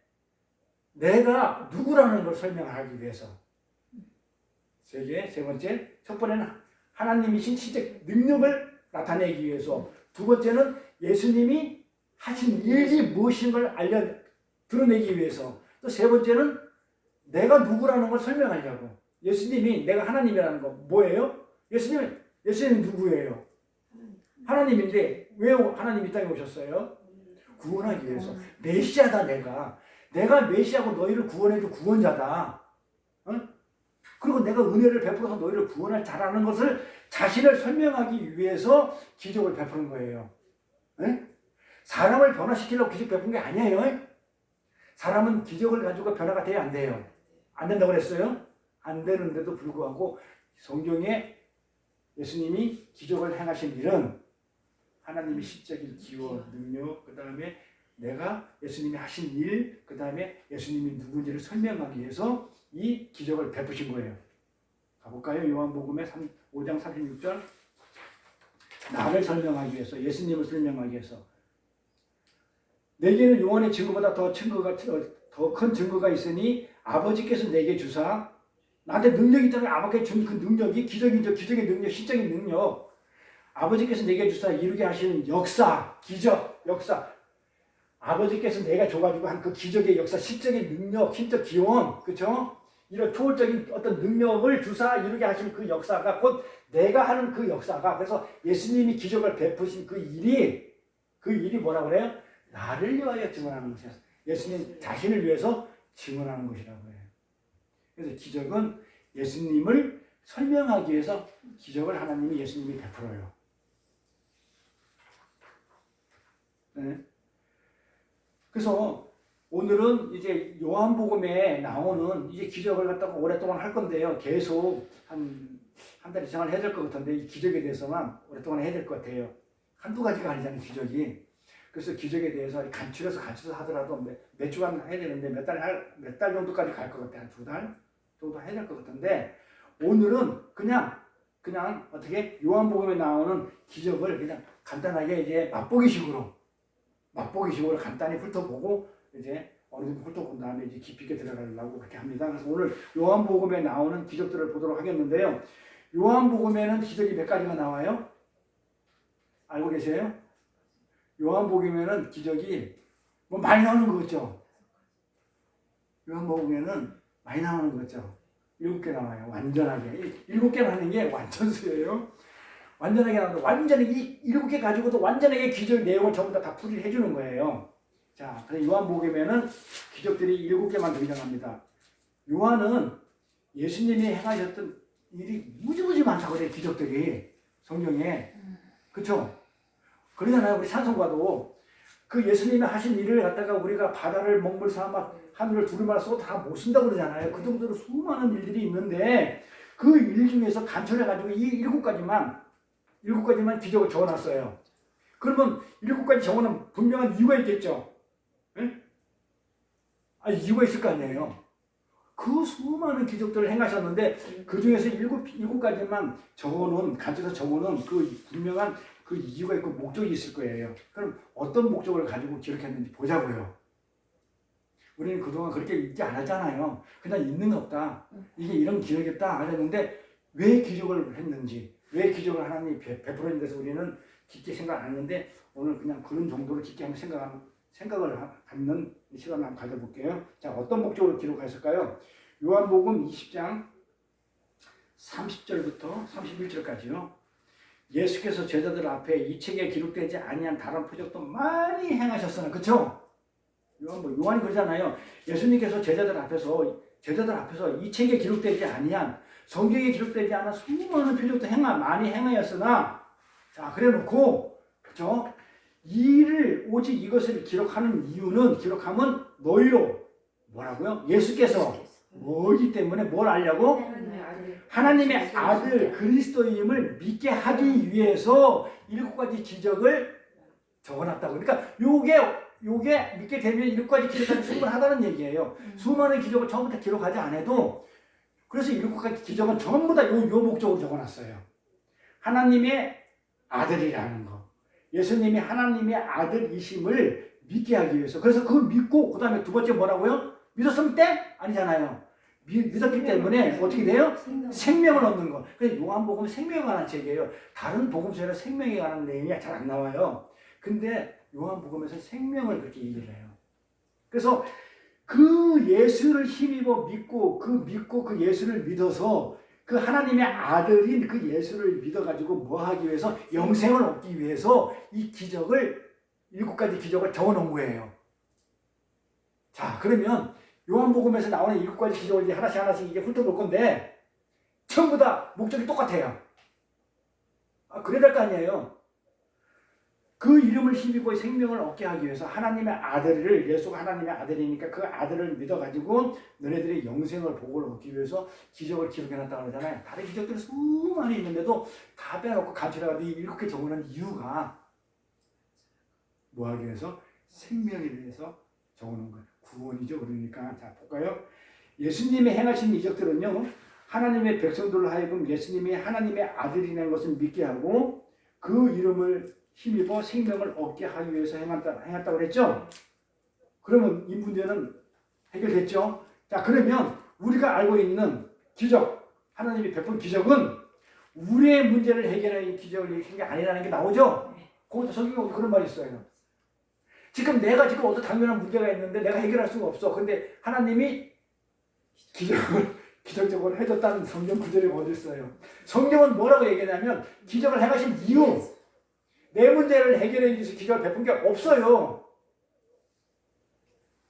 내가 누구라는 걸 설명하기 위해서. 세 번째, 첫 번째는 하나님이신 신적 능력을 나타내기 위해서. 두 번째는 예수님이 하신 일이 무엇인 걸 드러내기 위해서. 또 세 번째는 내가 누구라는 걸 설명하려고. 예수님이 내가 하나님이라는 거 뭐예요? 예수님은 누구예요? 하나님인데 왜 하나님이 이 땅에 오셨어요? 구원하기 위해서. 메시아다. 내가 메시아고 너희를 구원해줄 구원자다. 응? 그리고 내가 은혜를 베풀어서 너희를 구원할 자라는 것을 자신을 설명하기 위해서 기적을 베푸는 거예요. 응? 사람을 변화시키려고 기적 베푼 게 아니에요. 사람은 기적을 가지고 변화가 돼야 안 돼요. 안 된다고 그랬어요? 안 되는데도 불구하고 성경에 예수님이 기적을 행하신 일은 하나님이 신적인 기원, 능력, 그 다음에 내가 예수님이 하신 일, 그 다음에 예수님이 누군지를 설명하기 위해서 이 기적을 베푸신 거예요. 가볼까요? 요한복음의 5장 36절. 나를 설명하기 위해서, 예수님을 설명하기 위해서. 내게는 요한의 증거보다 더 큰 증거가 있으니 아버지께서 내게 주사, 나한테 능력이 있다는 아버지께 준 그 능력이 기적이죠. 기적의 능력, 신적인 능력. 아버지께서 내게 주사 이루게 하시는 역사, 기적, 역사. 아버지께서 내가 줘가지고 한 그 기적의 역사, 신적인 능력, 신적 기원, 그렇죠? 이런 초월적인 어떤 능력을 주사 이루게 하시는 그 역사가 곧 내가 하는 그 역사가, 그래서 예수님이 기적을 베푸신 그 일이 뭐라고 그래요? 나를 위하여 증언하는 것이야. 예수님 자신을 위해서 증언하는 것이라고 해요. 그래서 기적은 예수님을 설명하기 위해서 기적을 하나님이 예수님이 베풀어요. 네. 그래서 오늘은 이제 요한복음에 나오는 이제 기적을 갖다가 오랫동안 할 건데요. 계속 한 달 이상을 해야 될 것 같은데 이 기적에 대해서만 오랫동안 해야 될 것 같아요. 한두 가지가 아니잖아요, 기적이. 그래서 기적에 대해서 간추려서 하더라도 몇 주간 해야 되는데 몇 달 정도까지 갈 것 같아요. 한 2달 정도 해야 될 것 같은데 오늘은 그냥 그냥 어떻게 요한복음에 나오는 기적을 그냥 간단하게 이제 맛보기식으로 간단히 훑어보고 이제 어느 정도 훑어본 다음에 이제 깊이 있게 들어가려고 그렇게 합니다. 그래서 오늘 요한복음에 나오는 기적들을 보도록 하겠는데요. 요한복음에는 기적이 몇 가지가 나와요? 알고 계세요? 요한복음에는 기적이 뭐 많이 나오는 거 같죠? 요한복음에는 많이 나오는 거 같죠? 7개 나와요. 완전하게. 7개를 하는 게 완전수예요. 완전하게 나오는데 완전히 이 7개 가지고도 완전하게 기적 내용을 전부 다 풀이를 해주는 거예요. 자, 그래서 요한복음에는 기적들이 7개만 등장합니다. 요한은 예수님이 행하셨던 일이 무지무지 많다고 그래요. 기적들이 성경에. 그렇죠? 그러잖아요. 우리 찬송가도 그 예수님이 하신 일을 갖다가 우리가 바다를 먹물 삼아 하늘을 두루마리 쏘고 다 못 쓴다고 그러잖아요. 그 정도로 수많은 일들이 있는데 그 일 중에서 간철해가지고 이 7가지만 기적을 적어놨어요. 그러면 7가지 적어놓은 분명한 이유가 있겠죠. 네? 이유가 있을 거 아니에요. 그 수많은 기적들을 행하셨는데 그 중에서 7가지만 적어놓은 간철해서 적어놓은 그 분명한 그 이유가 있고 목적이 있을 거예요. 그럼 어떤 목적을 가지고 기록했는지 보자고요. 우리는 그동안 그렇게 읽지 않았잖아요. 그냥 있는 거 없다. 이게 이런 기록이었다 그랬는데 왜 기적을 했는지, 왜 기적을 하나님이 베풀어진 데서 우리는 깊게 생각 안 했는데 오늘 그냥 그런 정도로 깊게 한번 생각을 갖는 시간을 한번 가져볼게요. 자, 어떤 목적으로 기록하셨을까요? 요한복음 20장 30절부터 31절까지요. 예수께서 제자들 앞에 이 책에 기록되지 아니한 다른 표적도 많이 행하셨으나, 그렇죠? 요한이 그러잖아요. 예수님께서 제자들 앞에서 이 책에 기록되지 아니한 성경에 기록되지 않은 수많은 표적도 많이 행하였으나, 자, 그래놓고, 그렇죠? 오직 이것을 기록하는 이유는 기록하면 너희로 뭐라고요? 예수께서 뭐이기 때문에 뭘 알려고? 하나님의 아들 그리스도임을 믿게 하기 위해서 7가지 기적을 적어놨다고. 그러니까 요게 믿게 되면 7가지 기적하면 충분하다는 얘기예요. 수많은 기적을 처음부터 기록하지 않아도 그래서 7가지 기적은 전부 다 요 목적으로 적어놨어요. 하나님의 아들이라는 거. 예수님이 하나님의 아들이심을 믿게 하기 위해서. 그래서 그걸 믿고 그 다음에 두 번째 뭐라고요? 믿었을 때? 아니잖아요. 믿었기 때문에 어떻게 돼요? 생명을 얻는 거. 그래서 요한복음은 생명에 관한 책이에요. 다른 복음서에는 생명에 관한 내용이 잘 안 나와요. 근데 요한복음에서 생명을 그렇게 얘기를 해요. 그래서 그 예수를 힘입어 믿고 그 예수를 믿어서 그 하나님의 아들인 그 예수를 믿어가지고 뭐 하기 위해서? 영생을 얻기 위해서 이 기적을 7가지 기적을 적어놓은 거예요. 자, 그러면 요한복음에서 나오는 7가지 기적을 이제 하나씩 이제 훑어볼 건데 전부 다 목적이 똑같아요. 그래야 될 거 아니에요. 그 이름을 힘입어 생명을 얻게 하기 위해서 하나님의 아들을, 예수가 하나님의 아들이니까 그 아들을 믿어가지고 너네들이 영생을 복을 얻기 위해서 기적을 기록해놨다고 그러잖아요. 다른 기적들이 수많이 있는데도 다 빼놓고 간추려가지고 이렇게 적어놓은 이유가 뭐 하기 위해서? 생명에 대해서 적어놓은 거예요. 구원이죠. 그러니까 자, 볼까요? 예수님이 행하신 이적들은요, 하나님의 백성들로 하여금 예수님이 하나님의 아들이라는 것을 믿게 하고 그 이름을 힘입어 생명을 얻게 하기 위해서 행했다고 그랬죠? 그러면 이 문제는 해결됐죠? 자, 그러면 우리가 알고 있는 기적, 하나님이 베푼 기적은 우리의 문제를 해결하는 기적을 일으킨 게 아니라는 게 나오죠? 거기서 성경에 그런 말이 있어요. 지금 내가 어떤 당면한 문제가 있는데 내가 해결할 수가 없어. 근데 하나님이 기적적으로 해줬다는 성경 구절이 어디 있어요? 성경은 뭐라고 얘기하냐면 기적을 행하신 이유, 내 문제를 해결해 주셔서 기적을 베푼 게 없어요.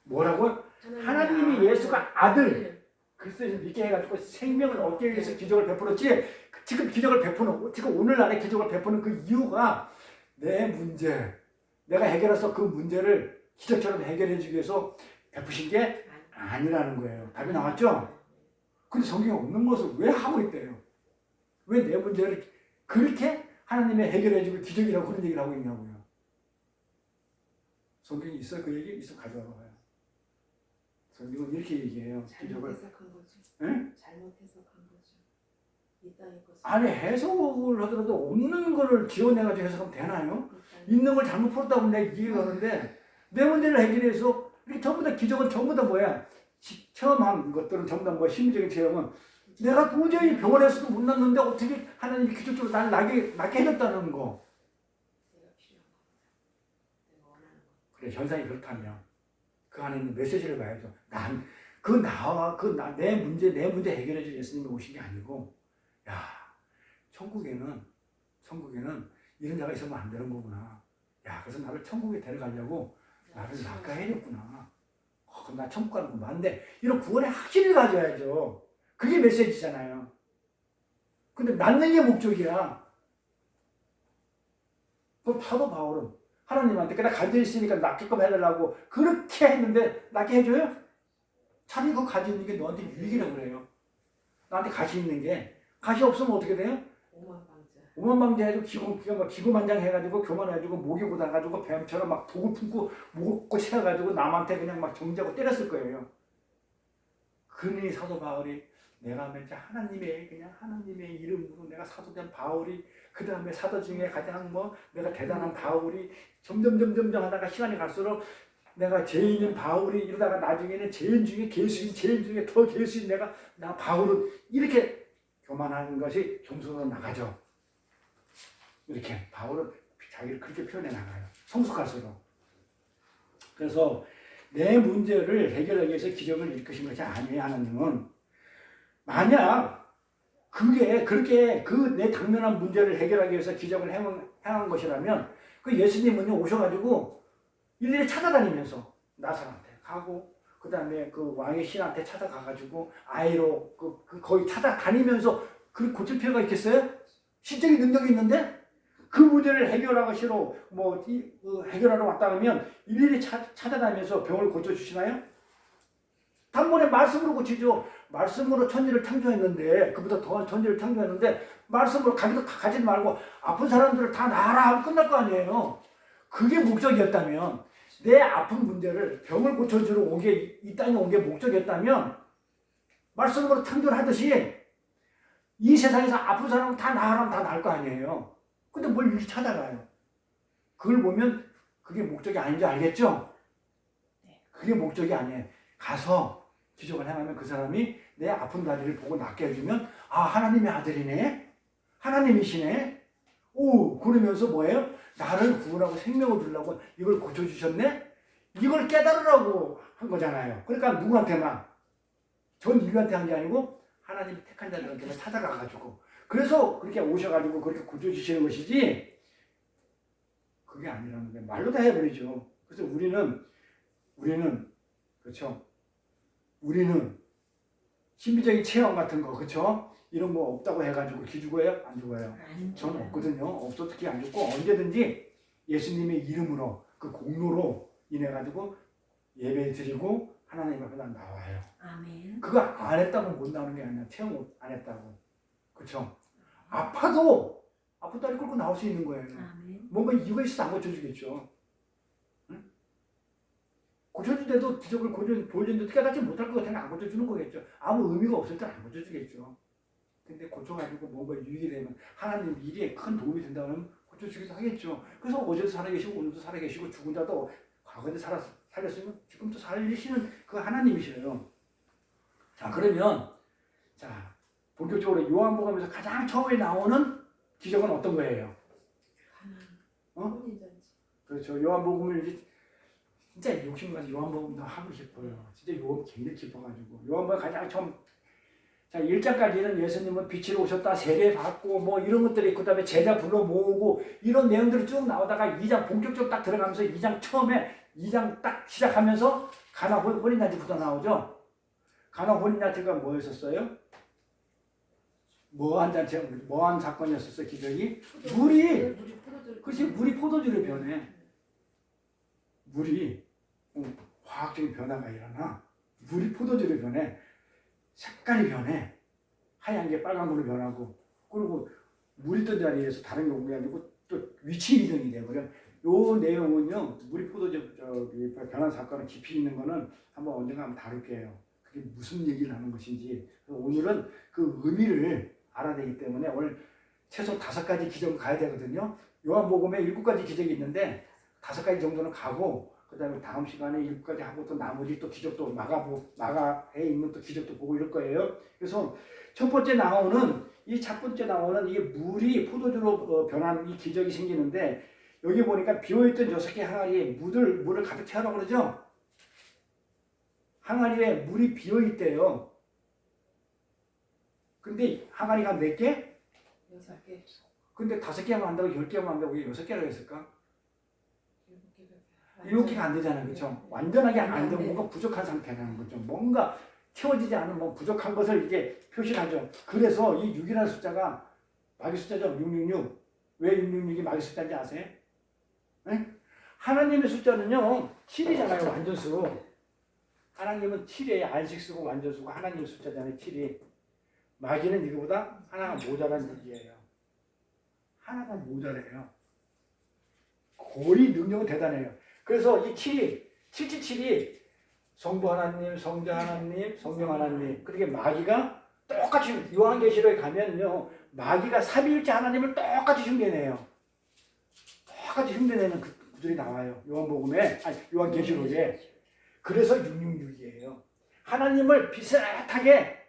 뭐라고? 하나님이 예수가 아들 그리스도를 믿게 해가지고 생명을 얻기 위해서 기적을 베풀었지. 지금 기적을 베푸는, 지금 오늘날의 기적을 베푸는 그 이유가 내 문제, 내가 해결해서 그 문제를 기적처럼 해결해 주기 위해서 베푸신 게 아니라는 거예요. 답이 나왔죠? 근데 성경에 없는 것을 왜 하고 있대요? 왜 내 문제를 그렇게 하나님의 해결해 주고 기적이라고 그런 얘기를 하고 있냐고요. 성경이 있어? 그 얘기? 있어 가져와 봐요. 성경은 이렇게 얘기해요. 잘못 해석한 거죠. 네? 잘못 해석한 거죠. 이 땅의 것을 아니 해석을 하더라도 없는 거를 지어내가지고 해석하면 되나요? 이 땅의 있는 걸 잘못 풀었다고 내가 이해가 하는데 내 문제를 해결해서 이렇게 전부 다 기적은 전부 다 뭐야? 체험한 것들은 전부 다 뭐 심리적인 체험은 내가 도저히 병원에서도 못 낫는데 어떻게 하나님이 기적적으로 나를 낫게 해줬다는 거. 내가 필요한 거 내가 원하는 거 그래 현상이 그렇다면 그 안에 있는 메시지를 봐야죠. 내 문제 해결해 줄 예수님이 오신 게 아니고 야 천국에는 이런 자가 있으면 안 되는 거구나. 야 그래서 나를 천국에 데려가려고 나를 낚아해줬구나. 그럼 나 천국 가는 거 맞는데 이런 구원의 확신을 가져야죠. 그게 메시지잖아요. 근데 낫는 게 목적이야. 그럼 사도 바울은 하나님한테 그냥 가져 있으니까 낫게끔 해달라고 그렇게 했는데 낫게 해줘요? 차라리 그 가지 있는 게 너한테 유익이라고 그래요. 나한테 가시 있는 게 가시 없으면 어떻게 돼요? 오만방자 오만방자해가지고 기고만장해가지고 교만해가지고 목이 고다가지고 뱀처럼 막 독을 품고 목을 채워가지고 남한테 그냥 막 정죄하고 때렸을 거예요. 그러니 사도 바울이 내가 맨날 하나님의 이름으로 내가 사도된 바울이 그 다음에 사도 중에 가장 내가 대단한 바울이 점점 하다가 시간이 갈수록 내가 죄인인 바울이 이러다가 나중에는 죄인 중에 개수인 죄인 중에 더 개수인 나 바울은 이렇게 교만하는 것이 겸손으로 나가죠. 이렇게 바울은 자기를 그렇게 표현해 나가요. 성숙할수록. 그래서 내 문제를 해결하기 위해서 기적을 일으키신 것이 아니에요. 하나님은 만약 그게 그렇게 내 당면한 문제를 해결하기 위해서 기적을 행한 것이라면 그 예수님은요 오셔가지고 일일이 찾아다니면서 나사로한테 가고 그 다음에 그 왕의 신한테 찾아가가지고 아이로 거의 찾아다니면서 그 고칠 필요가 있겠어요? 신적인 능력이 있는데 그 문제를 해결하시러 해결하러 왔다 그러면 일일이 찾아다니면서 병을 고쳐주시나요? 단번에 말씀으로 고치죠. 말씀으로 천지를 창조했는데 그보다 더한 천지를 창조했는데 말씀으로 가지 말고 아픈 사람들을 다 나아라 하면 끝날 거 아니에요. 그게 목적이었다면 내 아픈 문제를 병을 고쳐주러 이 땅에 온 게 목적이었다면 말씀으로 창조를 하듯이 이 세상에서 아픈 사람은 다 나아라면 다 나을 거 아니에요. 근데 뭘 이렇게 찾아가요? 그걸 보면 그게 목적이 아닌지 알겠죠? 그게 목적이 아니에요. 가서 기적을 행하면 그 사람이 내 아픈 다리를 보고 낫게 해주면 아 하나님의 아들이네? 하나님이시네? 오 그러면서 뭐예요? 나를 구원하고 생명을 주려고 이걸 고쳐주셨네? 이걸 깨달으라고 한 거잖아요. 그러니까 누구한테만 전 인류한테 한 게 아니고 하나님이 택한 자들한테만 찾아가가지고 그래서 그렇게 오셔가지고 그렇게 고쳐주시는 것이지 그게 아니라는 거예요. 말로 다 해버리죠. 그래서 우리는 그렇죠. 우리는 신비적인 체험 같은 거 그렇죠. 이런 거 없다고 해가지고 기 죽어요? 안 죽어요? 저는 없거든요. 없어 특히 안 죽고 언제든지 예수님의 이름으로 그 공로로 인해가지고 예배 드리고 하나님 앞에 나와요. 아멘. 그거 안 했다고 못 나오는 게 아니라 체험 안 했다고. 그렇죠. 아파도 아픈 다리 끌고 나올 수 있는 거예요. 아멘. 뭔가 이유가 있어서 안 고쳐주겠죠. 응? 고쳐주는데도 기적을 보여주는데 깨닫지 못할 것 같으면 안 고쳐주는 거겠죠. 아무 의미가 없을 때는 안 고쳐주겠죠. 근데 고쳐가지고 뭔가 유익이 되면 하나님 일에 큰 도움이 된다면 고쳐주기도 하겠죠. 그래서 어제도 살아계시고 오늘도 살아계시고 죽은 자도 과거에 살렸으면 지금도 살리시는 그 하나님이셔요. 자 그러면 자 본격적으로 요한복음에서 가장 처음에 나오는 기적은 어떤 거예요? 혼인잔치. 그렇죠. 요한복음을 이제 진짜 욕심가서 요한복음도 하고 싶어요. 진짜 요한 굉장히 깊어가지고 요한복음 가장 처음 자 1장까지는 예수님은 빛으로 오셨다 세례 받고 뭐 이런 것들이 있고 그다음에 제자 불러 모으고 이런 내용들이 쭉 나오다가 2장 본격적으로 딱 들어가면서 2장 처음에 2장 딱 시작하면서 가나 혼인잔치부터 나오죠. 가나 혼인잔치가 뭐였었어요? 뭐한 사건이었었어요? 기적이? 물이 포도주로 변해. 물이 화학적인 변화가 일어나. 물이 포도주로 변해. 색깔이 변해. 하얀 게 빨간 물로 변하고 그리고 물 있던 자리에서 다른 게 온 게 아니고 또 위치 이동이 돼버려. 요 내용은요. 물이 포도주 변한 사건은 깊이 있는 거는 한번 언젠가 한번 다룰게요. 그게 무슨 얘기를 하는 것인지. 오늘은 그 의미를 알아야 되기 때문에 오늘 최소 5가지 기적을 가야 되거든요. 요한복음에 7가지 기적이 있는데 5가지 정도는 가고 그 다음에 다음 시간에 7가지 하고 또 나머지 또 기적도 마가에 있는 또 기적도 보고 이럴 거예요. 그래서 첫 번째 나오는 이 첫 번째 나오는 이게 물이 포도주로 변한 이 기적이 생기는데 여기 보니까 비어있던 6개 항아리에 물을 가득 채우라고 그러죠. 항아리에 물이 비어있대요. 근데 항아리가 몇 개? 6개. 근데 5개만 한다고 10개만 한다고 왜 6개라고 했을까? 7개가 7개가 안 되잖아요. 그렇죠? 완전하게 안 되고 뭔가 부족한 상태라는 거죠. 뭔가 채워지지 않은 뭐 부족한 것을 이게 표시하죠. 그래서 이 6이라는 숫자가 마귀 숫자죠. 666. 왜 666이 마귀 숫자인지 아세요? 네? 하나님의 숫자는요. 7이잖아요. 완전수. 하나님은 7이에요. 안식수고 완전수고 하나님의 숫자잖아요. 7이. 마귀는 이거보다 하나가 모자란 얘기예요. 하나가 모자라요. 거의 능력은 대단해요. 그래서 이 777이 성부 하나님, 성자 하나님, 성령 하나님. 그렇게 마귀가 똑같이 요한계시록에 가면요. 마귀가 삼위일체 하나님을 똑같이 흉내내요. 똑같이 흉내내는 그들이 나와요. 요한복음에, 아니 요한계시록에. 그래서 666이에요. 하나님을 비슷하게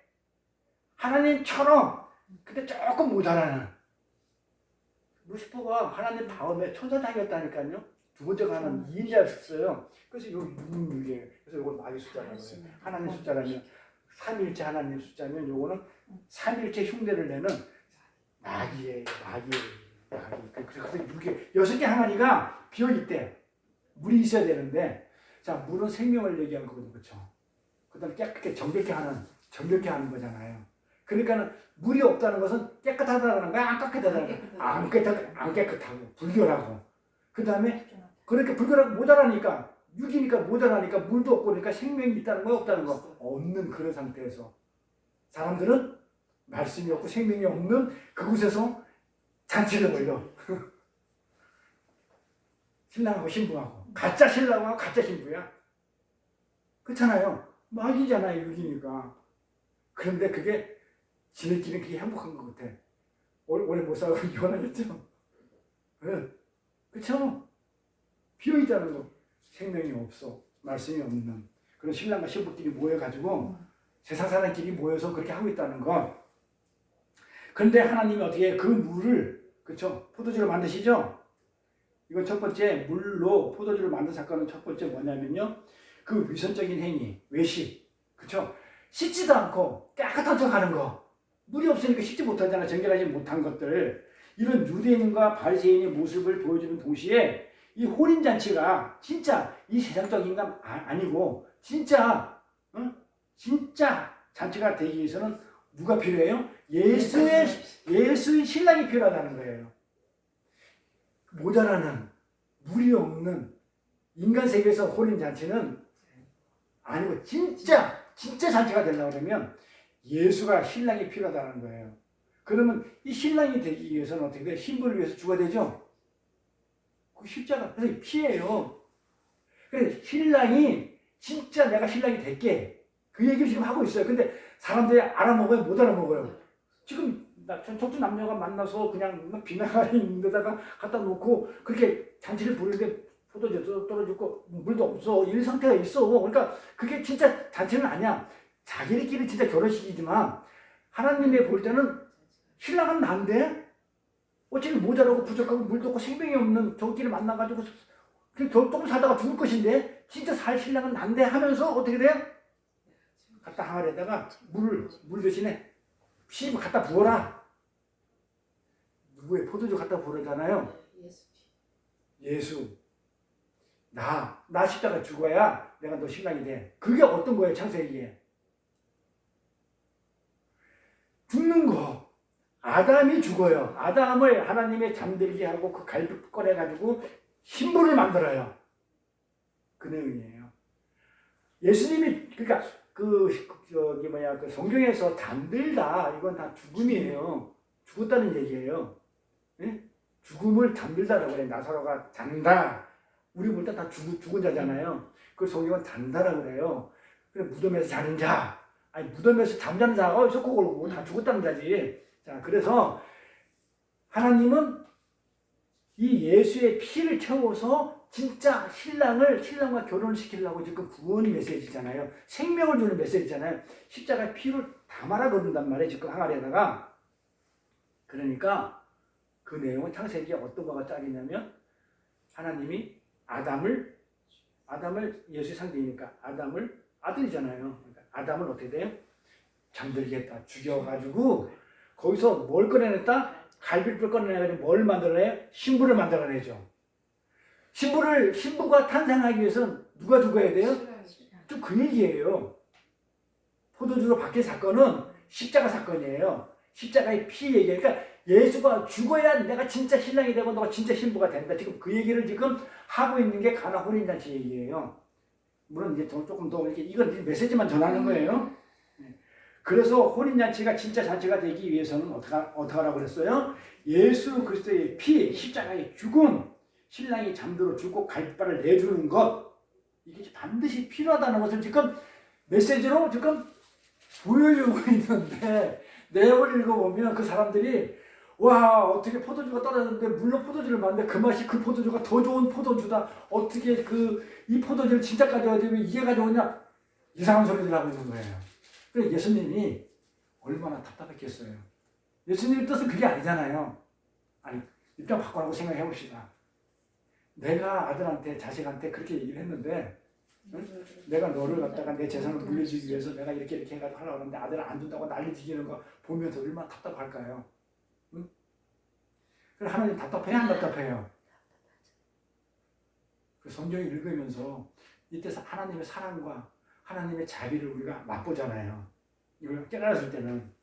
하나님처럼 근데 조금 모자라는 루시퍼가 하나님 다음에 천사장이었다니까요. 두 번째가 하나님 2인자였어요. 그래서 요 666이에요. 그래서 요걸 마귀 숫자라고 해요. 하나님 숫자라면 삼일체 하나님 숫자면 요거는 삼일체 흉내를 내는 마귀예요. 마귀. 그래서 6개 항아리가 비어있대. 물이 있어야 되는데 자 물은 생명을 얘기하는 거거든요. 그렇죠? 그 다음에 깨끗하게 정결케 하는 거잖아요. 그러니까는 물이 없다는 것은 깨끗하다는 거야? 안 깨끗하다는 거야? 안 깨끗하고 불결하고 그 다음에 그렇게 불결하고 모자라니까 6이니까 모자라니까 물도 없고 그러니까 생명이 있다는 거야? 없다는 거? 없는 그런 상태에서 사람들은 말씀이 없고 생명이 없는 그곳에서 잔치를 벌여 신랑하고 신부하고 가짜 신랑하고 가짜 신부야. 그렇잖아요. 마귀잖아요. 6이니까. 그런데 그게 지네끼리 그게 행복한 것 같아. 오래 못 살고 이혼하겠죠? 네. 그렇죠? 비어있다는 거. 생명이 없어. 말씀이 없는. 그런 신랑과 신부끼리 모여가지고 세상 사람끼리 모여서 그렇게 하고 있다는 거. 그런데 하나님이 어떻게 그 물을 그렇죠? 포도주를 만드시죠? 이건 첫 번째 물로 포도주를 만든 사건은 첫 번째 뭐냐면요. 그 위선적인 행위, 외식. 그렇죠? 씻지도 않고 깨끗한 척 하는 거. 물이 없으니까 씻지 못하잖아. 정결하지 못한 것들. 이런 유대인과 바리새인의 모습을 보여주는 동시에 이 혼인잔치가 진짜 이 세상적인 건 아니고 진짜 진짜 잔치가 되기 위해서는 누가 필요해요? 예수의 신랑이 필요하다는 거예요. 모자라는 물이 없는 인간 세계에서 혼인잔치는 아니고 진짜 잔치가 되려고 그러면 예수가 신랑이 필요하다는 거예요. 그러면 이 신랑이 되기 위해서는 어떻게 돼? 신부를 위해서 죽어야 되죠? 그 십자가, 그래서 피해요. 그래서 신랑이 진짜 내가 신랑이 될게 그 얘기를 지금 하고 있어요. 근데 사람들이 알아먹어요? 못 알아먹어요? 지금 적두 남녀가 만나서 그냥 비나가리 있는 데다가 갖다 놓고 그렇게 잔치를 부르는데 포도주도 떨어지고 물도 없어. 이 상태가 있어. 그러니까 그게 진짜 잔치는 아니야. 자기들끼리 진짜 결혼식이지만 하나님이 볼 때는 신랑은 난데 어차피 모자라고 부족하고 물도 없고 생명이 없는 저끼리 만나가지고 조금 살다가 죽을 것인데 진짜 살 신랑은 난데 하면서 어떻게 돼요? 갖다 항아리에다가 물 대신에 피 갖다 부어라. 누구의 포도주 갖다 부으잖아요. 예수. 나 십자가 죽어야 내가 너 신랑이 돼. 그게 어떤 거예요? 창세기에. 죽는 거. 아담이 죽어요. 아담을 하나님의 잠들게 하고 그 갈비 꺼내가지고 신부를 만들어요. 그 내용이에요. 예수님이 그러니까 그 성경에서 잠들다 이건 다 죽음이에요. 죽었다는 얘기예요. 네? 죽음을 잠들다라고 그래요. 나사로가 잔다. 우리 볼 때 다 죽은 자잖아요. 그 성경은 잔다라고 그래요. 그래 무덤에서 자는 자. 아니 무덤에서 잠자는 자가 어디서 그걸 다 죽었다는 자지. 자, 그래서 하나님은 이 예수의 피를 채워서 진짜 신랑과 결혼을 시키려고 지금 구원의 메시지잖아요. 생명을 주는 메시지잖아요. 십자가의 피를 다 말아 놓는단 말이에요. 지금 항아리에다가. 그러니까 그 내용은 창세기에 어떤 거가 짝이냐면 하나님이 아담을 예수의 상대이니까 아담을 아들이잖아요. 그러니까 아담을 어떻게 돼요? 잠들겠다. 죽여가지고 거기서 뭘 꺼내냈다? 갈비뼈를 꺼내가지고 뭘 만들어내요? 신부를 만들어내죠. 신부가 탄생하기 위해서는 누가 죽어야 돼요? 좀 그 얘기예요. 포도주로 바뀐 사건은 십자가 사건이에요. 십자가의 피 얘기예요. 그러니까 예수가 죽어야 내가 진짜 신랑이 되고 너가 진짜 신부가 된다. 지금 그 얘기를 지금 하고 있는 게 가나 혼인잔치 얘기예요. 물론 이제 조금 더 이렇게 이건 메시지만 전하는 거예요. 그래서 혼인잔치가 진짜 잔치가 되기 위해서는 어떻게 하라고 그랬어요? 예수 그리스도의 피, 십자가의 죽음, 신랑이 잠들어 죽고 갈비뼈를 내주는 것, 이게 반드시 필요하다는 것을 지금 메시지로 지금 보여주고 있는데, 내용을 읽어보면 그 사람들이 와, 어떻게 포도주가 떨어졌는데 물론 포도주를 봤는데 그 맛이 그 포도주가 더 좋은 포도주다. 어떻게 이 포도주를 진짜 가져야 되면 이게 가져오냐? 이상한 소리를 하고 있는 거예요. 그래서 예수님이 얼마나 답답했겠어요. 예수님의 뜻은 그게 아니잖아요. 아니, 일단 바꾸라고 생각해 봅시다. 내가 아들한테, 자식한테 그렇게 얘기를 했는데, 응? 내가 너를 갖다가 내 재산을 물려주기 위해서 내가 이렇게 해가지고 하려고 하는데 아들을 안 준다고 난리 지기는 거 보면서 얼마나 답답할까요? 응? 그래, 하나님 답답해요? 안 답답해요? 그 성경을 읽으면서 이때 하나님의 사랑과 하나님의 자비를 우리가 맛보잖아요. 이걸 깨달았을 때는.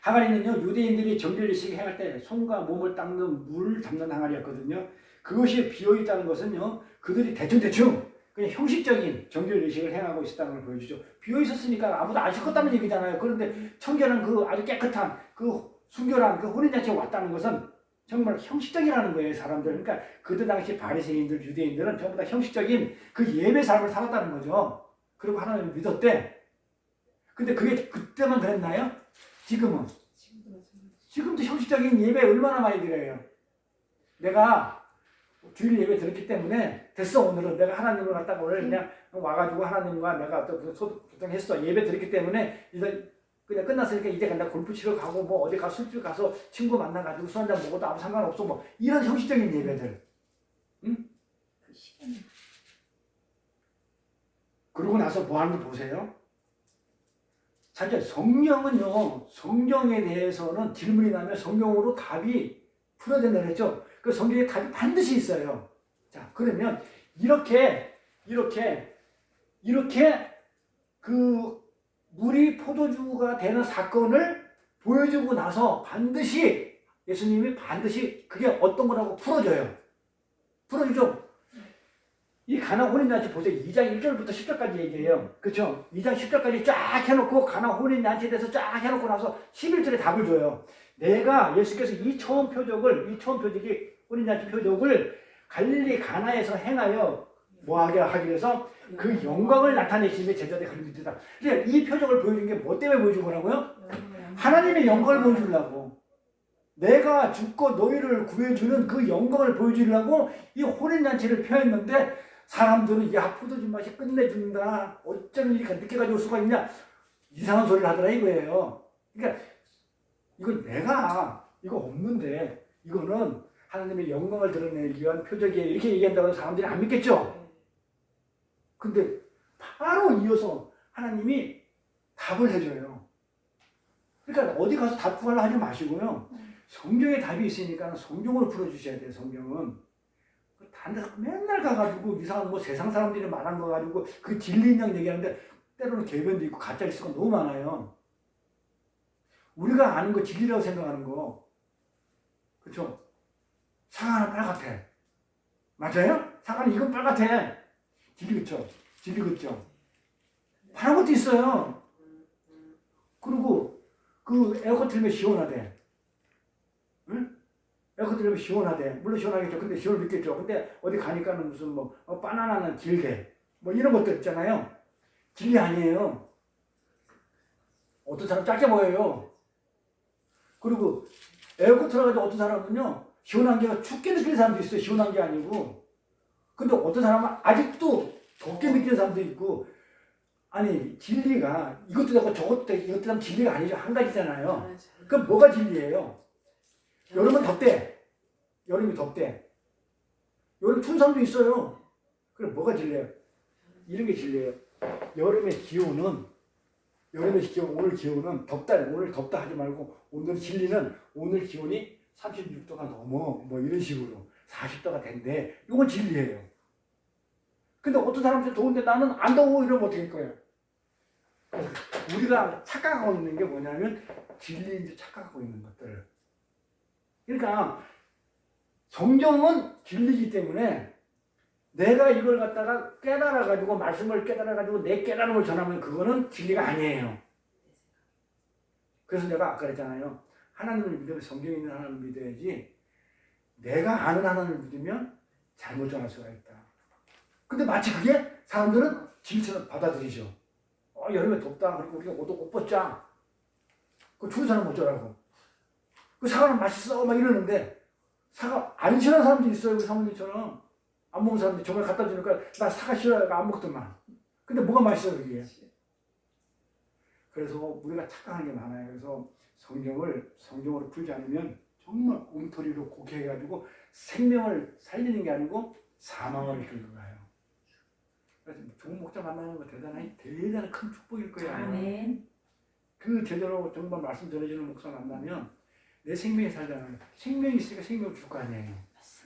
항아리는요, 유대인들이 정결의식을 행할 때 손과 몸을 닦는 물을 담는 항아리였거든요. 그것이 비어있다는 것은요, 그들이 대충 그냥 형식적인 정결의식을 행하고 있었다는 걸 보여주죠. 비어있었으니까 아무도 안 씻었다는 얘기잖아요. 그런데 청결한 그 아주 깨끗한 그 순결한 그 혼인잔치에 왔다는 것은 정말 형식적이라는 거예요, 사람들. 그러니까 그때 당시 바리새인들, 유대인들은 전부 다 형식적인 그 예배 삶을 살았다는 거죠. 그리고 하나님을 믿었대. 근데 그게 그때만 그랬나요? 지금은? 지금도 형식적인 예배 얼마나 많이 드려요. 내가 주일 예배 드렸기 때문에 됐어, 오늘은 내가 하나님을 갖다가 오늘 그냥 와가지고 하나님과 내가 어떤 소통했어. 예배 드렸기 때문에 이제 그냥 끝났으니까 이제 간다. 골프 치러 가고 뭐 어디 가서 술집 가서 친구 만나가지고 술 한잔 먹어도 아무 상관없어. 뭐 이런 형식적인 예배들. 응? 그러고 나서 뭐 하는지 보세요. 사실 성경은요, 성경에 대해서는 질문이 나면 성경으로 답이 풀어야 된다고 했죠. 그 성경에 답이 반드시 있어요. 자, 그러면 이렇게 그 물이 포도주가 되는 사건을 보여주고 나서 반드시 예수님이 반드시 그게 어떤 거라고 풀어줘요. 풀어주죠. 이 가나 혼인잔치 보세요. 2장 1절부터 10절까지 얘기해요. 그렇죠? 2장 10절까지 쫙 해놓고 가나 혼인잔치에 대해서 쫙 해놓고 나서 11절에 답을 줘요. 내가 예수께서 이 처음 표적이 혼인잔치 표적을 갈릴리 가나에서 행하여 뭐하게 하기 위해서 그 영광을 나타내시며 제자들이 그를 믿으라. 그러니까 이 표적을 보여준 게 뭐 때문에 보여준 거라고요? 하나님의 영광을 보여주려고. 내가 죽고 너희를 구해주는 그 영광을 보여주려고 이 혼인잔치를 펴했는데 사람들은 야, 포도주 맛이 끝내준다. 어쩌면 이렇게 늦게 가져올 수가 있냐. 이상한 소리를 하더라 이거예요. 그러니까 이거 없는데 이거는 하나님의 영광을 드러내기 위한 표적이에요. 이렇게 얘기한다고 해서 사람들이 안 믿겠죠. 근데 바로 이어서 하나님이 답을 해줘요. 그러니까 어디 가서 답 구하려 하지 마시고요. 성경에 답이 있으니까 성경으로 풀어주셔야 돼요. 성경은. 맨날 가가지고 이상한 뭐 세상 사람들이 말한 거 가지고 그 진리인 양 얘기하는데 때로는 개변도 있고 가짜 일수가 너무 많아요. 우리가 아는 거 진리라고 생각하는 거. 그렇죠? 사과는 빨갛대. 맞아요? 사과는 이건 빨갛대. 진리 그쵸? 진리 그쵸? 파란 것도 있어요. 그리고 그 에어컨 틀면 시원하대. 응? 에어컨 틀면 시원하대. 물론 시원하겠죠. 근데 시원을 믿겠죠. 근데 어디 가니까는 무슨 뭐 바나나는 질대. 뭐 이런 것들 있잖아요. 진리 아니에요. 어떤 사람 짧게 보여요. 그리고 에어컨 틀어가지고 어떤 사람은요 시원한 게 춥게 느끼는 사람도 있어요. 시원한 게 아니고. 근데 어떤 사람은 아직도 덥게 느끼는 사람도 있고. 아니 진리가 이것도 되고 저것도 되고 이것도 되면 진리가 아니죠. 한 가지잖아요. 그럼 뭐가 진리예요? 여름은 덥대. 여름이 덥대. 여름 추운 사람도 있어요. 그럼 뭐가 진리예요? 이런 게 진리예요. 여름의 기온은 오늘 기온은 덥다. 오늘 덥다 하지 말고 오늘 진리는 오늘 기온이 36도가 넘어 뭐 이런 식으로 40도가 된대. 이건 진리예요. 근데 어떤 사람들 더운데 나는 안 더워 이러면 어떻게 할 거예요? 우리가 착각하고 있는 게 뭐냐면 진리인 줄 착각하고 있는 것들. 그러니까 성경은 진리이기 때문에 내가 이걸 갖다가 깨달아가지고 말씀을 깨달아가지고 내 깨달음을 전하면 그거는 진리가 아니에요. 그래서 내가 아까 그랬잖아요. 하나님을 믿으면 성경에 있는 하나님을 믿어야지 내가 아는 하나님을 믿으면 잘못 전할 수가 있다. 근데 마치 그게 사람들은 진리처럼 받아들이죠. 여름에 덥다. 그리고 우리가 옷 벗자. 그 추운 사람은 어쩌라고. 그 사과는 맛있어. 막 이러는데 사과 안 싫어하는 사람도 있어요. 그 사모님처럼. 안 먹는 사람들이 저걸 갖다 주니까 나 사과 싫어하니까 안 먹더만. 근데 뭐가 맛있어요 그게. 그래서 우리가 착각하는 게 많아요. 그래서 성경으로 풀지 않으면 정말 엉터리로 곡해가지고 생명을 살리는 게 아니고 사망을 끌고 가요. 그래서 좋은 목자 만나는 거 대단한 큰 축복일 거예요. 아멘. 그 제대로 정말 말씀 전해주는 목사 만나면 내 생명이 살잖아요. 생명이 있으니까 생명을 줄 거 아니에요.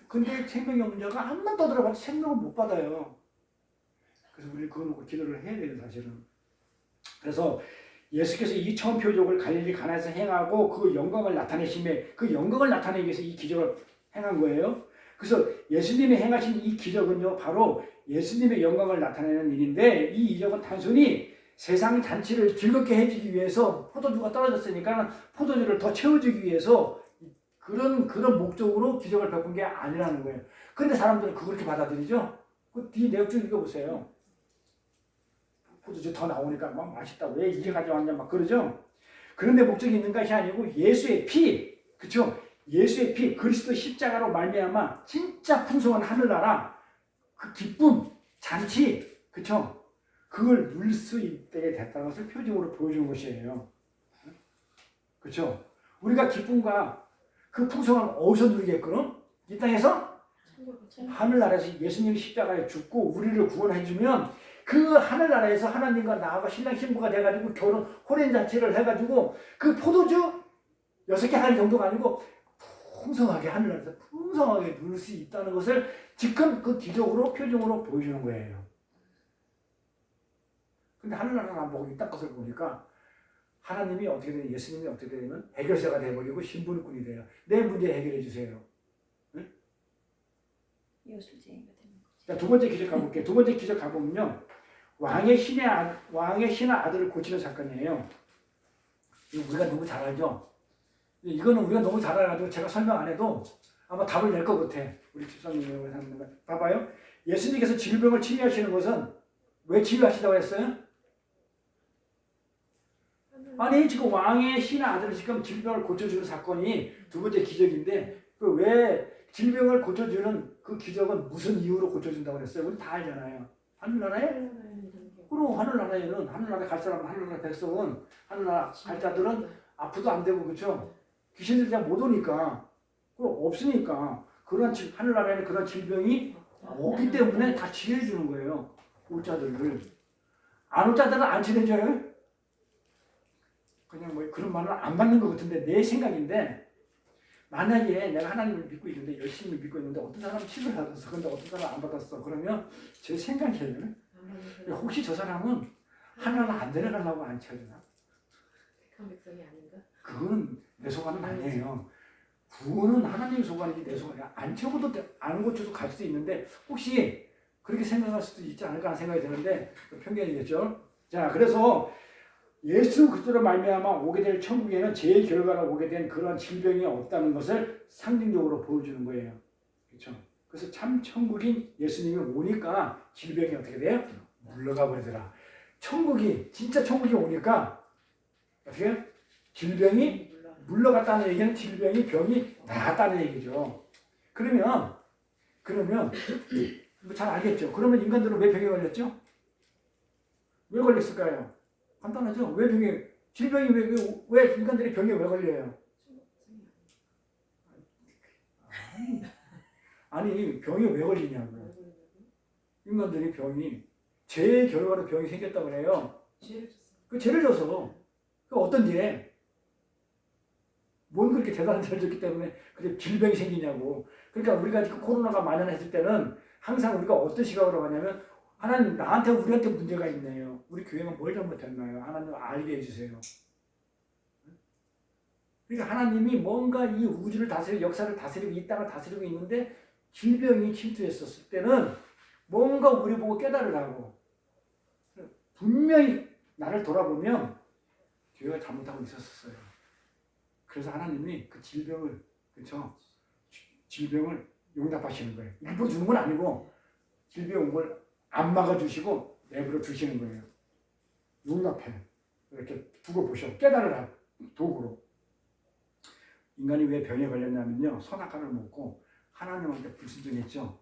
근데 생명이 없는 자가 한번 떠들어봐도 생명을 못 받아요. 그래서 우리 그거 놓고 기도를 해야 돼요, 사실은. 그래서 예수께서 이 처음 표적을 갈릴리 가나에서 행하고 그 영광을 나타내심에 그 영광을 나타내기 위해서 이 기적을 행한 거예요. 그래서 예수님이 행하신 이 기적은요, 바로 예수님의 영광을 나타내는 일인데 이 이적은 단순히 세상 잔치를 즐겁게 해주기 위해서 포도주가 떨어졌으니까 포도주를 더 채워주기 위해서 그런 목적으로 기적을 베푼 게 아니라는 거예요. 그런데 사람들은 그렇게 받아들이죠. 그 뒤 내용 좀 읽어보세요. 포도주 더 나오니까 막 맛있다고 왜 이제 가져왔냐 막 그러죠. 그런데 목적이 있는 것이 아니고 예수의 피, 그렇죠? 예수의 피, 그리스도 십자가로 말미암아 진짜 풍성한 하늘나라, 그 기쁨, 잔치, 그렇죠? 그걸 누릴 수 있게 됐다는 것을 표징으로 보여주는 것이에요. 그렇죠? 우리가 기쁨과 그 풍성함을 어디서 누리겠거든? 이 땅에서? 하늘나라에서 예수님이 십자가에 죽고 우리를 구원해주면 그 하늘나라에서 하나님과 나하고 신랑 신부가 돼가지고 결혼 혼인잔치를 해가지고 그 포도주 6개 할 정도가 아니고 풍성하게 하늘나라에서 풍성하게 누릴 수 있다는 것을 지금 그 기적으로 표정으로 보여주는 거예요. 근데 하늘나라를 안 보고 이 땅 것을 보니까 하나님이 어떻게 되면 예수님이 어떻게 되면 해결사가 돼버리고 신분꾼이 돼요. 내 문제 해결해 주세요. 응? 이웃을쟁이가 되는 거지. 자, 두 번째 기적 가볼게요. 두 번째 기적 가보면요. 왕의 신의 아들을 고치는 사건이에요. 이거 우리가 너무 잘 알죠? 이거는 우리가 너무 잘 알아가지고 제가 설명 안 해도 아마 답을 낼 것 같아. 우리 집사님이 왜 하는 거. 봐봐요. 예수님께서 질병을 치유하시는 것은 왜 치유하시다고 했어요? 아니 지금 왕의 신의 아들을 지금 질병을 고쳐주는 사건이 두 번째 기적인데 그 왜 질병을 고쳐주는 그 기적은 무슨 이유로 고쳐준다고 했어요? 우리 다 알잖아요. 하늘나라에? 그럼 하늘나라에는 하늘나라 갈 사람, 하늘나라 백성은 하늘나라 갈 자들은 아프도 안 되고 그렇죠? 귀신들이 잘 못 오니까 그럼 없으니까 그런 하늘나라에는 그런 질병이 없기 때문에 다 치료해 주는 거예요. 올 자들을. 안 올 자들은 안 치료해줘요. 그냥 뭐 그런 말을 안 받는 것 같은데 내 생각인데 만약에 내가 하나님을 믿고 있는데 열심히 믿고 있는데 어떤 사람은 치료를 받았어. 근데 어떤 사람은 안 받았어. 그러면 제 생각이에요. 혹시 저 사람은 하나는 안 데려가려고 안 채워주나? 택한 백성이 아닌가? 그거는 내 소관은 아니에요. 구원은 하나님의 소관이지 내 소관이 안 채워도 안 고쳐도 갈 수도 있는데 혹시 그렇게 생각할 수도 있지 않을까 하는 생각이 드는데 편견이겠죠. 자, 그래서 예수 그리스도로 말미암아 오게 될 천국에는 제 결과로 오게 된 그런 질병이 없다는 것을 상징적으로 보여주는 거예요. 그렇죠? 그래서 참 천국인 예수님이 오니까 질병이 어떻게 돼요? 물러가 버리더라. 진짜 천국이 오니까 어떻게 해요? 질병이 물러갔다는 얘기는 질병이 병이 나았다는 얘기죠. 그러면 뭐잘 알겠죠. 그러면 인간들은 왜 병에 걸렸죠? 왜 걸렸을까요? 간단하죠. 왜 병에 질병이 왜 인간들이 병에 왜 걸려요? 아니 병이 왜 걸리냐고요. 인간들이 병이 죄의 결과로 병이 생겼다고 그래요. 죄를 졌어. 그 죄를 져서 그 어떤 죄? 뭔 그렇게 대단한 죄를 졌기 때문에 그게 질병이 생기냐고. 그러니까 우리가 지금 코로나가 만연했을 때는 항상 우리가 어떤 시각으로 가냐면 하나님 나한테 우리한테 문제가 있네요. 우리 교회가 뭘 잘못했나요? 하나님 알게 해주세요. 그러니까 하나님이 뭔가 이 우주를 다스리고 역사를 다스리고 이 땅을 다스리고 있는데 질병이 침투했었을 때는 뭔가 우리 보고 깨달으라고. 분명히 나를 돌아보면 교회가 잘못하고 있었어요. 그래서 하나님이 그 질병을 그렇죠? 질병을 용납하시는 거예요. 일부러 주는 건 아니고 질병 온 걸 안 막아주시고 내버려 두시는 거예요. 용납해. 이렇게 두고 보셔. 깨달으라. 도구로. 인간이 왜 병에 걸렸냐면요. 선악과를 먹고 하나님한테 불순종했죠.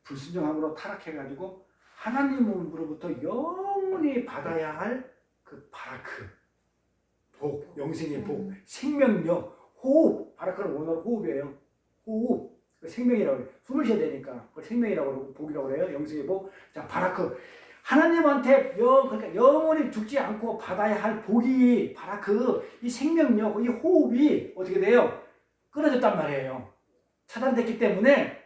불순종함으로 타락해가지고 하나님으로부터 영원히 받아야 할 그 바라크, 복, 영생의 복, 생명력, 호흡. 바라크는 원어로 호흡이에요. 호흡. 생명이라고 해요. 숨을 쉬어야 되니까 그걸 생명이라고 그러고 복이라고 그래요. 영생의 복. 자, 바라크. 하나님한테 그러니까 영원히 죽지 않고 받아야 할 복이 바라크, 이 생명력, 이 호흡이 어떻게 돼요? 끊어졌단 말이에요. 차단됐기 때문에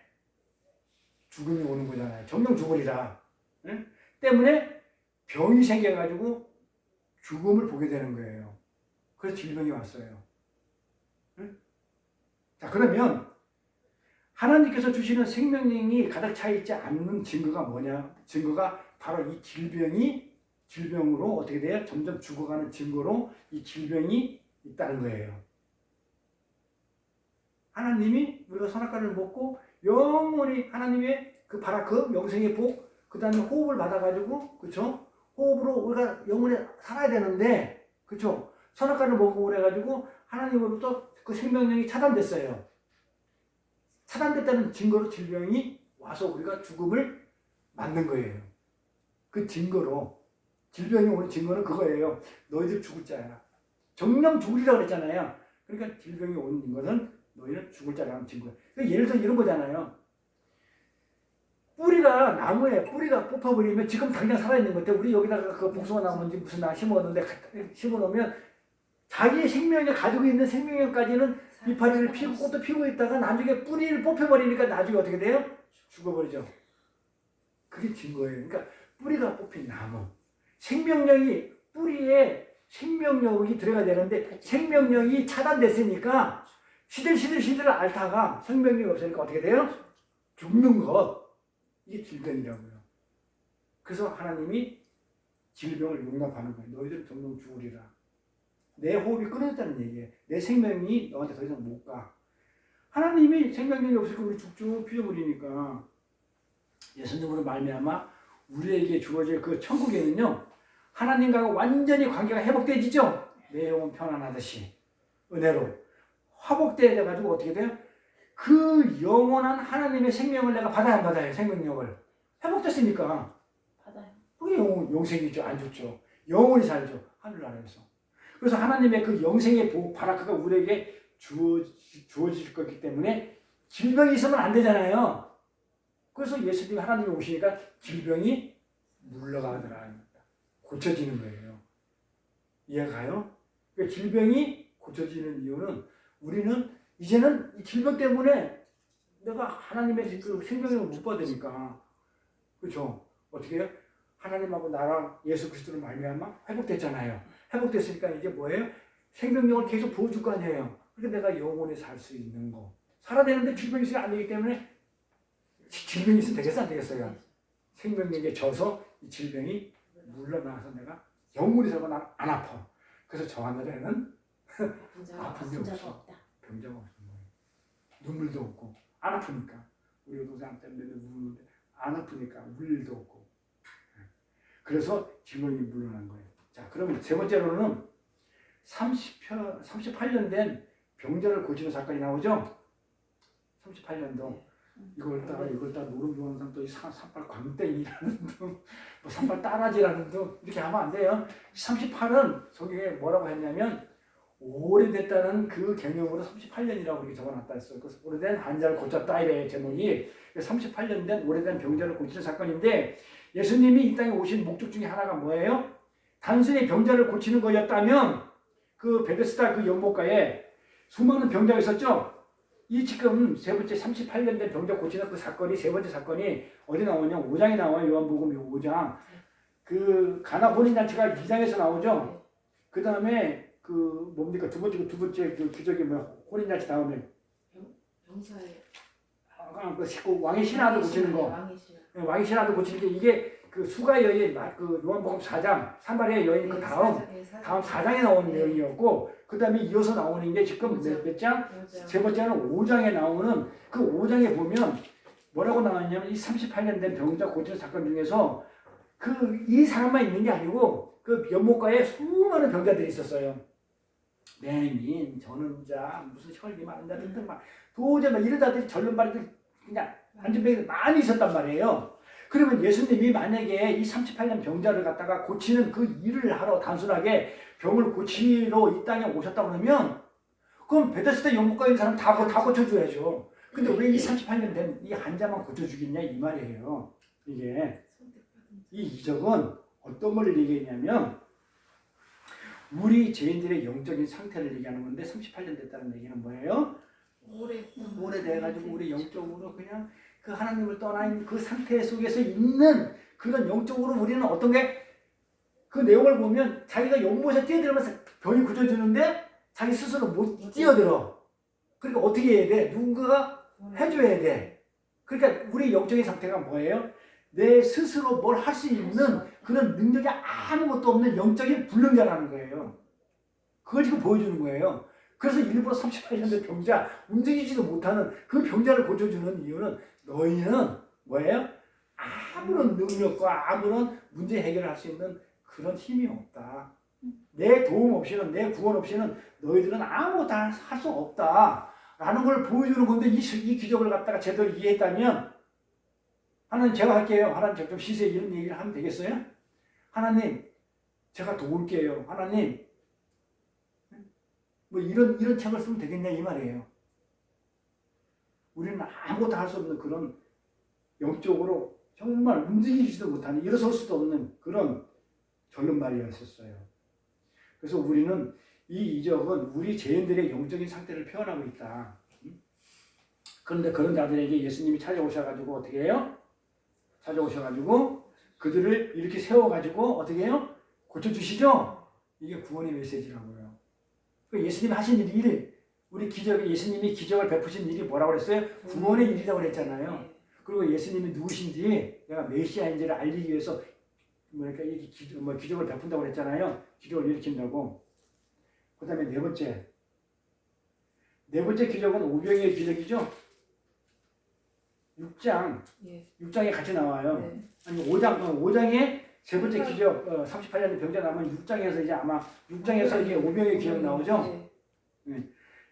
죽음이 오는 거잖아요. 정령 죽으리라. 응? 때문에 병이 생겨가지고 죽음을 보게 되는 거예요. 그래서 질병이 왔어요. 응? 자, 그러면 하나님께서 주시는 생명력이 가득 차 있지 않는 증거가 뭐냐? 증거가 바로 이 질병으로 어떻게 돼요? 점점 죽어가는 증거로 이 질병이 있다는 거예요. 하나님이 우리가 선악과를 먹고 영원히 하나님의 그 바라크, 영생의 복, 그 다음에 호흡을 받아가지고, 그쵸? 호흡으로 우리가 영원히 살아야 되는데, 그쵸? 선악과를 먹고 그래가지고 하나님으로부터 그 생명력이 차단됐어요. 차단됐다는 증거로 질병이 와서 우리가 죽음을 맞는 거예요. 그 증거로 질병이 오는 증거는 그거예요. 너희들 죽을 자야. 정령 죽으리라고 그랬잖아요. 그러니까 질병이 오는 것은 너희는 죽을 자라는 증거예요. 그러니까 예를 들어 이런 거잖아요. 뿌리가 나무에 뿌리가 뽑혀버리면 지금 당장 살아있는 것 같아. 우리 여기다가 그 복숭아 나무인지 무슨 나 심어놓는데 심어놓으면 자기의 생명력 가지고 있는 생명력까지는 이파리를 피우고 꽃도 피우고 있다가 나중에 뿌리를 뽑혀버리니까 나중에 어떻게 돼요? 죽어버리죠. 그게 증거예요. 그러니까 뿌리가 뽑힌 나무. 생명력이 뿌리에 생명력이 들어가야 되는데 생명력이 차단됐으니까 시들시들 앓다가 생명력이 없으니까 어떻게 돼요? 죽는 것. 이게 질병이라고요. 그래서 하나님이 질병을 용납하는 거예요. 너희들은 점점 죽으리라. 내 호흡이 끊어졌다는 얘기예요. 내 생명이 너한테 더 이상 못 가. 하나님이 생명력이 없으니까 우리 죽쭉 피워버리니까 예수님으로 말미암아 우리에게 주어질 그 천국에는요. 하나님과 완전히 관계가 회복되지죠. 내 영혼 편안하듯이 은혜로 화복되어가지고 어떻게 돼요? 그 영원한 하나님의 생명을 내가 받아야 안 받아요. 생명력을 회복됐으니까 받아요. 그게 영생이죠. 안 좋죠. 영원히 살죠. 하늘나라에서. 그래서 하나님의 그 영생의 복, 바라크가 우리에게 주어질 거기 때문에 질병이 있으면 안 되잖아요. 그래서 예수님이 하나님이 오시니까 질병이 물러가더라. 고쳐지는 거예요. 이해가 가요? 그러니까 질병이 고쳐지는 이유는 우리는 이제는 이 질병 때문에 내가 하나님의 그 생명력을 못 받으니까 그렇죠? 어떻게 해요? 하나님하고 나랑 예수 그리스도를 말미암아 회복됐잖아요. 회복됐으니까 이제 뭐예요? 생명력을 계속 보여줄 거 아니에요. 그러니까 내가 영원히 살 수 있는 거. 살아야 되는데 질병이 있으면 안 되기 때문에 질병이 있으면 되겠어 안 되겠어요? 생명력에 져서 이 질병이 물러나서 내가 영원히 살고 난 안 아파. 그래서 저 하늘에는 아픈 게 없어. 병자가 없는 거예요. 눈물도 없고 안 아프니까. 우리 동생 때문에 우는데 안 아프니까 울 일도 없고. 그래서 질병이 물러난 거예요. 자, 그러면 세 번째로는 38년 된 병자를 고치는 사건이 나오죠. 38년도. 이걸 따 노름교원상 또 산발 광땡이라는 둥, 뭐 산발 따라지라는 둥 이렇게 하면 안 돼요. 38은 저게 뭐라고 했냐면 오래됐다는 그 개념으로 38년이라고 이렇게 적어놨다 했어요. 그래서 오래된 환자를 고쳤다 이래 제목이. 38년 된 오래된 병자를 고치는 사건인데 예수님이 이 땅에 오신 목적 중에 하나가 뭐예요? 단순히 병자를 고치는 거였다면 그 베데스다 그 연못가에 수많은 병자가 있었죠. 이 지금 세 번째 38년 된 병자 고치는 그 사건이 세 번째 사건이 어디 나오냐? 5장에 나와요. 요한복음 5장. 그 가나 혼인잔치가 2장에서 나오죠. 그 다음에 그 뭡니까 두 번째 그 기적이 뭐야? 혼인잔치 다음에 병사의 그 식구 왕의 신하들 고치는 거. 왕의 신하들 고치는 게 이게 그 수가 여인 그 요한복음 4장 사마리아 여인 그 다음 4장에 나오는 내용이었고 그 다음에 이어서 나오는 게 지금 몇 장? 세 번째는 5장에 나오는 그 5장에 보면 뭐라고 나왔냐면 이 38년 된 병자 고치는 사건 중에서 그 이 사람만 있는 게 아니고 그 연못가에 수많은 병자들이 있었어요. 맹인, 전원자, 무슨 혈기 많은 자들 등등 막 도저히 막 이런 자들이 절름발이들 그냥 안전병이 많이 있었단 말이에요. 그러면 예수님이 만약에 이 38년 병자를 갖다가 고치는 그 일을 하러 단순하게 병을 고치러 이 땅에 오셨다 그러면 그럼 베데스다 연못가에 있는 사람 다 고쳐줘야죠. 근데 왜 이 38년 된 이 환자만 고쳐주겠냐 이 말이에요. 이게 이 이적은 어떤 걸 얘기했냐면 우리 죄인들의 영적인 상태를 얘기하는 건데 38년 됐다는 얘기는 뭐예요? 오래돼가지고 우리 영적으로 그냥 그 하나님을 떠나 있는 그 상태 속에서 있는 그런 영적으로 우리는 어떤 게 그 내용을 보면 자기가 연못에 뛰어들면서 병이 고쳐주는데 자기 스스로 못 뛰어들어. 그러니까 어떻게 해야 돼? 누군가가 해줘야 돼. 그러니까 우리 영적인 상태가 뭐예요? 내 스스로 뭘 할 수 있는 그런 능력이 아무것도 없는 영적인 불능자라는 거예요. 그걸 지금 보여주는 거예요. 그래서 일부러 38년 된 병자, 움직이지도 못하는 그 병자를 고쳐주는 이유는 너희는 뭐예요? 아무런 능력과 아무런 문제 해결을 할 수 있는 그런 힘이 없다. 내 도움 없이는, 내 구원 없이는 너희들은 아무것도 할 수 없다. 라는 걸 보여주는 건데 이 기적을 갖다가 제대로 이해했다면 하나님 제가 할게요. 하나님 좀 시세 이런 얘기를 하면 되겠어요? 하나님 제가 도울게요. 하나님 뭐 이런 책을 쓰면 되겠냐 이 말이에요. 우리는 아무것도 할 수 없는 그런 영적으로 정말 움직이지도 못하는 일어설 수도 없는 그런 절름발이었었어요. 그래서 우리는 이 이적은 우리 죄인들의 영적인 상태를 표현하고 있다. 그런데 그런 자들에게 예수님이 찾아오셔가지고 어떻게 해요? 찾아오셔가지고 그들을 이렇게 세워가지고 어떻게 해요? 고쳐주시죠? 이게 구원의 메시지라고요. 예수님이 하신 일이 우리 예수님이 기적을 베푸신 일이 뭐라고 그랬어요? 구원의 일이라고 그랬잖아요. 그리고 예수님이 누구신지 내가 메시아인지를 알리기 위해서 뭐랄까 이렇게 기적을 베푼다고 그랬잖아요. 기적을 일으킨다고. 그 다음에 네 번째 기적은 오병이의 기적이죠. 6장에 같이 나와요. 아니 5장에 세 번째 기적 38년 병자 나오면 6장에서 이제 아마 6장에서 이게 오병이의 기적 나오죠.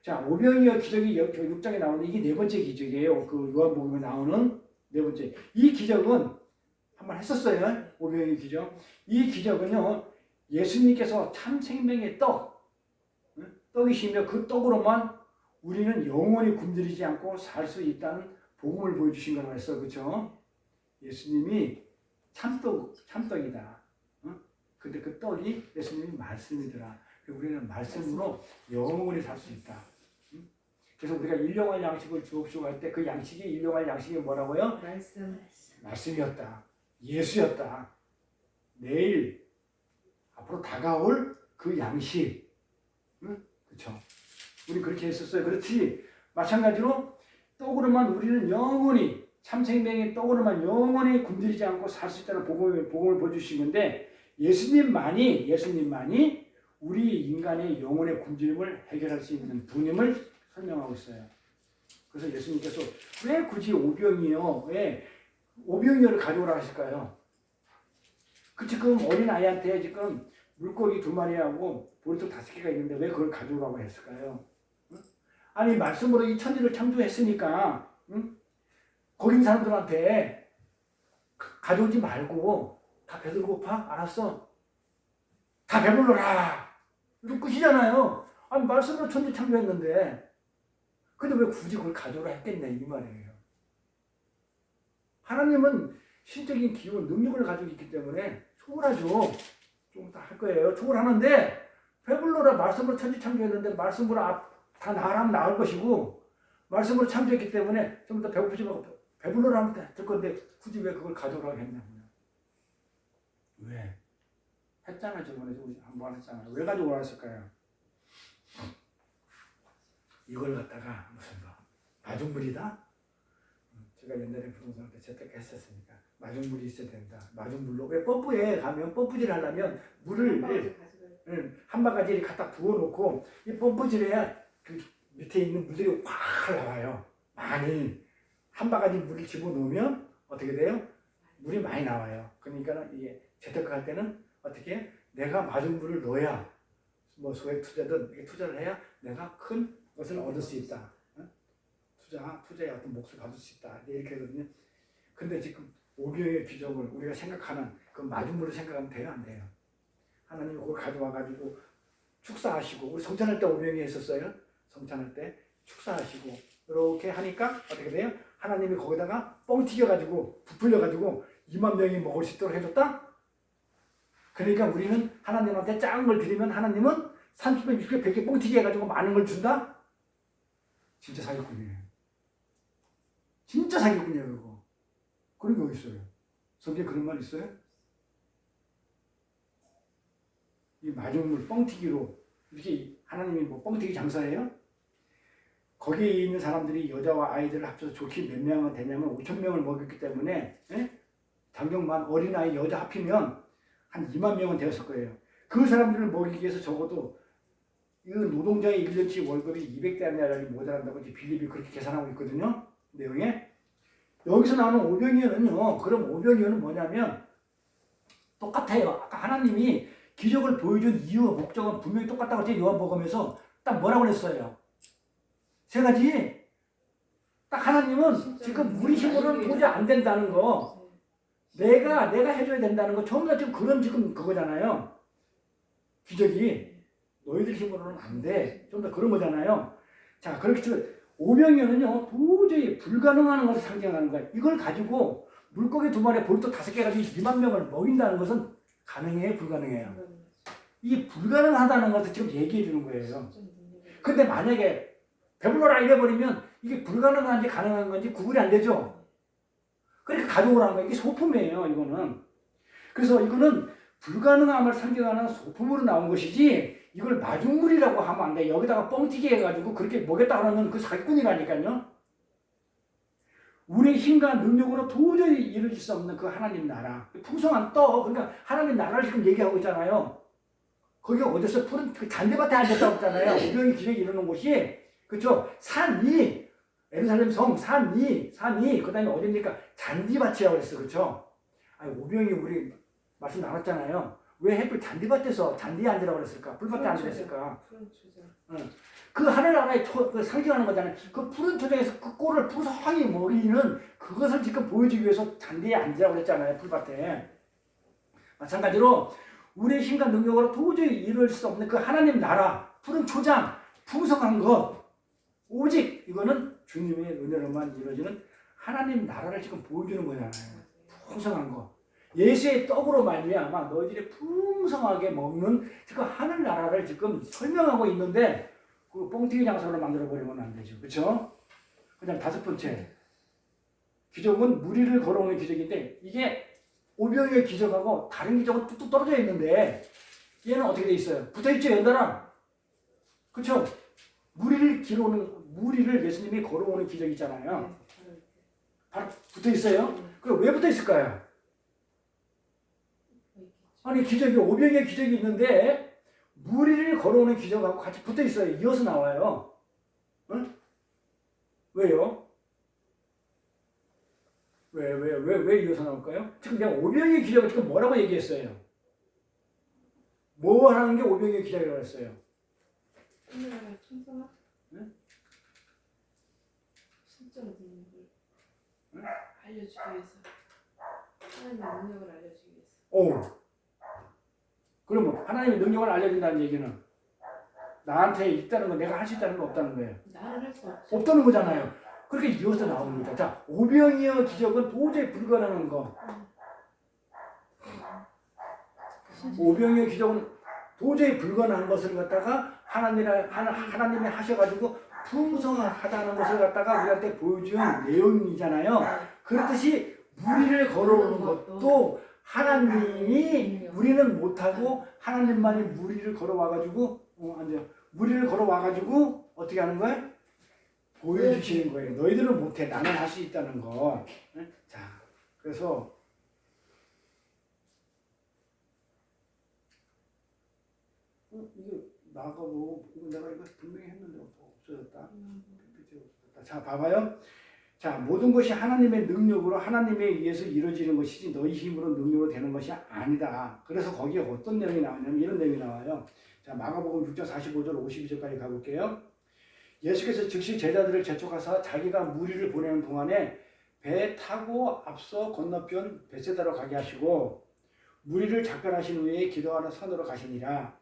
자, 오병이의 기적이 6장에 나오는 이게 네 번째 기적이에요. 그 요한복음에 나오는 네 번째. 이 기적은 한번 했었어요. 오병이의 기적. 이 기적은요. 예수님께서 참 생명의 떡이시며 그 떡으로만 우리는 영원히 굶주리지 않고 살 수 있다는 복음을 보여주신 거라고 했어요. 그렇죠? 예수님이 참떡이다. 근데 그 떡이 예수님이 말씀이더라. 우리는 말씀으로 영원히 살 수 있다. 그래서 우리가 일용할 양식을 주옵시고 할 때 그 양식이 일용할 양식이 뭐라고요? 말씀이었다. 예수였다. 내일 앞으로 다가올 그 양식. 그렇죠? 우리 그렇게 했었어요. 그렇지. 마찬가지로 떡으로만 우리는 영원히 참생명의 떡으로만 영원히 굶주리지 않고 살 수 있다는 복음을 보여주신 건데 예수님만이 우리 인간의 영혼의 굶주림을 해결할 수 있는 분임을 설명하고 있어요. 그래서 예수님께서 왜 굳이 왜 오병이어를 가져오라 하실까요? 그 지금 어린 아이한테 지금 물고기 2마리하고 보리떡 5개가 있는데 왜 그걸 가져오라고 했을까요? 응? 아니 말씀으로 이 천지를 창조했으니까 응? 거기 있는 사람들한테 가져오지 말고 다 배들 고파? 알았어. 다 배불러라. 이거 끝이잖아요. 아니 말씀으로 천지 창조했는데 근데 왜 굳이 그걸 가져오라 했겠냐 이 말이에요. 하나님은 신적인 기운, 능력을 가지고 있기 때문에 초월하죠. 좀 더 할 거예요. 초월하는데 배불러라 말씀으로 천지 창조했는데 말씀으로 다 나가라면 나을 것이고 말씀으로 창조했기 때문에 좀 더 배고프지 말고 배불러라 하면 될 건데 굳이 왜 그걸 가져오라고 했냐고요. 왜? 했잖아요. 저번에 우리 한번 했잖아요. 왜 가져오라 했을까요? 이걸 갖다가 무슨 거 마중물이다? 제가 옛날에 부동산 때 재테크했었으니까 마중물이 있어야 된다. 마중물로 왜 펌프에 가면 펌프질 하려면 물을 한 바가지를 갖다 부어놓고 이 펌프질해야 그 밑에 있는 물들이 확 나와요. 많이 한 바가지 물을 집어넣으면 어떻게 돼요? 물이 많이 나와요. 그러니까 이게 재테크 할 때는 어떻게 내가 마중물을 넣어야 뭐 소액 투자든 이렇게 투자를 해야 내가 큰 것을 얻을 수 있다. 투자의 어떤 몫을 받을 수 있다. 이렇게 하거든요. 근데 지금 오병의 기적을 우리가 생각하는 그 마중물을 생각하면 돼요, 안 돼요? 하나님이 그걸 가져와가지고 축사하시고 우리 성찬할 때 오병이 했었어요. 성찬할 때 축사하시고 이렇게 하니까 어떻게 돼요? 하나님이 거기다가 뻥 튀겨가지고 부풀려가지고 2만 명이 먹을 수 있도록 해줬다? 그러니까 우리는 하나님한테 작은 걸 드리면 하나님은 30배, 60배, 100개 뻥 튀겨 해가지고 많은 걸 준다? 진짜 사기꾼이에요. 진짜 사기꾼이에요, 그거. 그런 게 어디 있어요? 성경에 그런 말 있어요? 이 마중물 뻥튀기로 이렇게 하나님이 뭐 뻥튀기 장사해요? 거기에 있는 사람들이 여자와 아이들을 합쳐서 좋게 몇 명은 되냐면 5천 명을 먹였기 때문에 장정만 어린아이 여자 합히면 한 2만 명은 되었을 거예요. 그 사람들을 먹이기 위해서 적어도 이 노동자의 1년치 월급이 200대나리 모자란다고 이제 빌립이 그렇게 계산하고 있거든요. 내용에. 여기서 나오는 오병이어는요. 그럼 오병이어는 뭐냐면 똑같아요. 아까 하나님이 기적을 보여준 이유와 목적은 분명히 똑같다고 했죠. 요한복음에서 딱 뭐라고 그랬어요? 세 가지. 딱 하나님은 지금 우리 힘으로는 도저히 안 된다는 거. 내가 해줘야 된다는 거. 전부 다 지금 그런 지금 그거잖아요. 기적이. 너희들 힘으로는 안 돼. 좀 더 그런 거잖아요. 자, 그렇게 치면 오병이어는요 도저히 불가능한 것을 상징하는 거예요. 이걸 가지고 물고기 2마리에 보리떡 5개 가지고 2만 명을 먹인다는 것은 가능해요? 불가능해요? 이 불가능하다는 것을 지금 얘기해 주는 거예요. 근데 만약에 배불러라 이래버리면 이게 불가능한지 가능한 건지 구분이 안 되죠? 그러니까 가져오라는 거예요. 이게 소품이에요, 이거는. 그래서 이거는 불가능함을 상징하는 소품으로 나온 것이지 이걸 마중물이라고 하면 안 돼. 여기다가 뻥튀기 해가지고 그렇게 먹였다 그러면 그 사기꾼이라니까요. 우리의 힘과 능력으로 도저히 이루어질 수 없는 그 하나님 나라. 풍성한 떡. 그러니까 하나님 나라를 지금 얘기하고 있잖아요. 거기가 어디서 푸른 그 잔디밭에 앉았다고 했잖아요. 오병이 기적이 이루는 곳이. 그렇죠? 산 위. 예루살렘 성, 산 위. 그 다음에 어딥니까? 잔디밭이라고 그랬어. 그렇죠? 아니, 오병이 우리 말씀 나눴잖아요. 왜 햇불 잔디밭에서 잔디에 앉으라고 그랬을까? 불밭에 앉으랬을까? 그 하늘나라의 그 상징하는 거잖아요. 그 푸른 초장에서 그 꼴을 푸성하게 먹이는 그것을 지금 보여주기 위해서 잔디에 앉으라고 그랬잖아요. 불밭에. 마찬가지로 우리의 힘과 능력으로 도저히 이룰 수 없는 그 하나님 나라, 푸른 초장, 풍성한 것. 오직 이거는 주님의 은혜로만 이루어지는 하나님 나라를 지금 보여주는 거잖아요. 풍성한 것. 예수의 떡으로 말미암아 너희들이 풍성하게 먹는 지금 하늘 나라를 지금 설명하고 있는데 그 뻥튀기 장사로 만들어 버리면 안 되죠, 그렇죠? 그다음 5번째 기적은 무리를 걸어오는 기적인데 이게 오병이의 기적하고 다른 기적은 뚝뚝 떨어져 있는데 얘는 어떻게 돼 있어요? 붙어 있죠, 연달아, 그렇죠? 무리를 예수님이 걸어오는 기적이 있잖아요. 바로 붙어 있어요. 그럼 왜 붙어 있을까요? 아니 기적이 오병이의 기적이 있는데 무리를 걸어오는 기적하고 같이 붙어 있어요. 이어서 나와요. 응? 왜요? 왜 이어서 나올까요? 지금 내가 오병이의 기적을 지금 뭐라고 얘기했어요? 뭐 하는 게 오병이어 기적이라고 했어요? 하늘나라를 충성한 네? 신적 능력을 네? 알려주기 위해서 하나님의 능력을 알려주기 위해서 오. 그러면 하나님의 능력을 알려준다는 얘기는 나한테 있다는 건 내가 할 수 있다는 건 없다는 거예요. 나는 할 수 없죠. 없다는 거잖아요. 그렇게 이어서 나옵니다. 자, 오병이어 기적은 도저히 불가능한 거. 오병이어 기적은 도저히 불가능한 것을 갖다가 하나님이 하셔가지고 풍성하다는 것을 갖다가 우리한테 보여준 내용이잖아요. 그렇듯이 무리를 걸어오는 것도 하나님이 우리는 못하고 하나님만이 무리를 걸어와가지고 무리를 걸어와가지고 어떻게 하는 거예요? 보여주시는 거예요. 너희들은 못해. 나는 할 수 있다는 거. 자, 그래서 이게 나가고 이거 내가 이거 분명히 했는데 없어졌다. 자, 봐봐요. 자, 모든 것이 하나님의 능력으로 하나님에 의해서 이루어지는 것이지 너희 힘으로 능력으로 되는 것이 아니다. 그래서 거기에 어떤 내용이 나오냐면 이런 내용이 나와요. 자, 마가복음 6장 45절 52절까지 가볼게요. 예수께서 즉시 제자들을 재촉하사 자기가 무리를 보내는 동안에 배 타고 앞서 건너편 벳세다로 가게 하시고 무리를 작별하신 후에 기도하러 산으로 가시니라.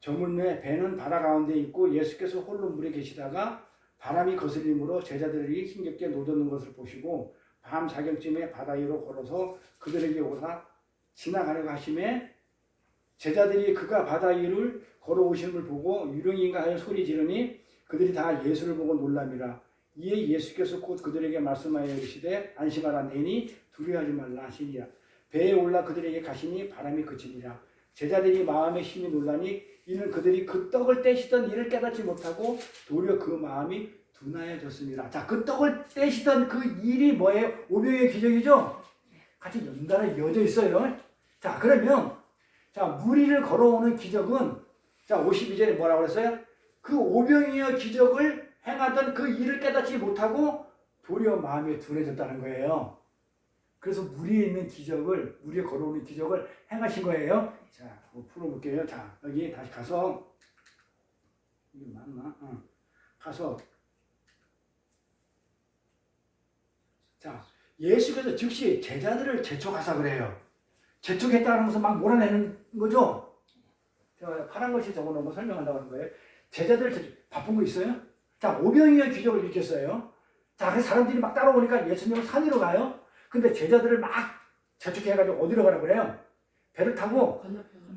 저물매 배는 바다 가운데 있고 예수께서 홀로 물에 계시다가 바람이 거슬림으로 제자들이 힘겹게 노젓는 것을 보시고 밤 자경쯤에 바다 위로 걸어서 그들에게 오사 지나가려고 하심에 제자들이 그가 바다 위를 걸어오심을 보고 유령인가 하여 소리 지르니 그들이 다 예수를 보고 놀랍니다. 이에 예수께서 곧 그들에게 말씀하여 이르시되 안심하라 내니 두려워하지 말라 하시니라. 배에 올라 그들에게 가시니 바람이 그치니라. 제자들이 마음에 힘이 놀라니 이는 그들이 그 떡을 떼시던 일을 깨닫지 못하고 도리어 그 마음이 둔하여졌습니다. 자, 그 떡을 떼시던 그 일이 뭐예요? 오병이어 기적이죠? 같이 연달아 이어져 있어요. 자, 그러면 자, 무리를 걸어오는 기적은 자, 52절에 뭐라고 그랬어요? 그 오병이어 기적을 행하던 그 일을 깨닫지 못하고 도리어 마음이 둔해졌다는 거예요. 그래서 무리에 있는 기적을, 무리에 걸어오는 기적을 행하신 거예요. 자, 한번 풀어볼게요. 자, 여기 다시 가서, 이게 맞나? 가서, 자, 예수께서 즉시 제자들을 재촉하사 그래요. 재촉했다는 것은 막 몰아내는 거죠? 제가 파란 글씨 적어놓은 거 설명한다고 하는 거예요. 제자들 바쁜 거 있어요? 자, 오병이어 기적을 일으켰어요. 자, 그래서 사람들이 막 따라오니까 예수님은 산 위로 가요. 근데 제자들을 막 재촉해가지고 어디로 가라고 그래요? 배를 타고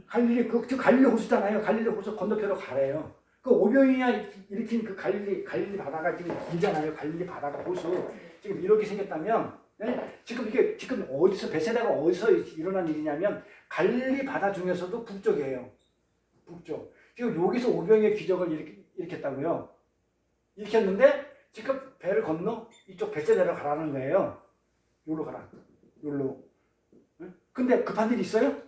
갈릴리, 그 갈릴리 호수잖아요. 갈릴리 호수 건너편으로 가래요. 그 오병이어 일으킨 그 갈릴리 바다가 지금 길잖아요. 갈릴리 바다가 호수. 지금 이렇게 생겼다면, 네? 지금 어디서, 벳세다가 어디서 일어난 일이냐면, 갈릴리 바다 중에서도 북쪽이에요. 북쪽. 지금 여기서 오병이어 기적을 일으켰다고요. 일으켰는데, 지금 배를 건너 이쪽 벳세다로 가라는 거예요. 여기로 가라. 여기로. 네? 근데 급한 일이 있어요?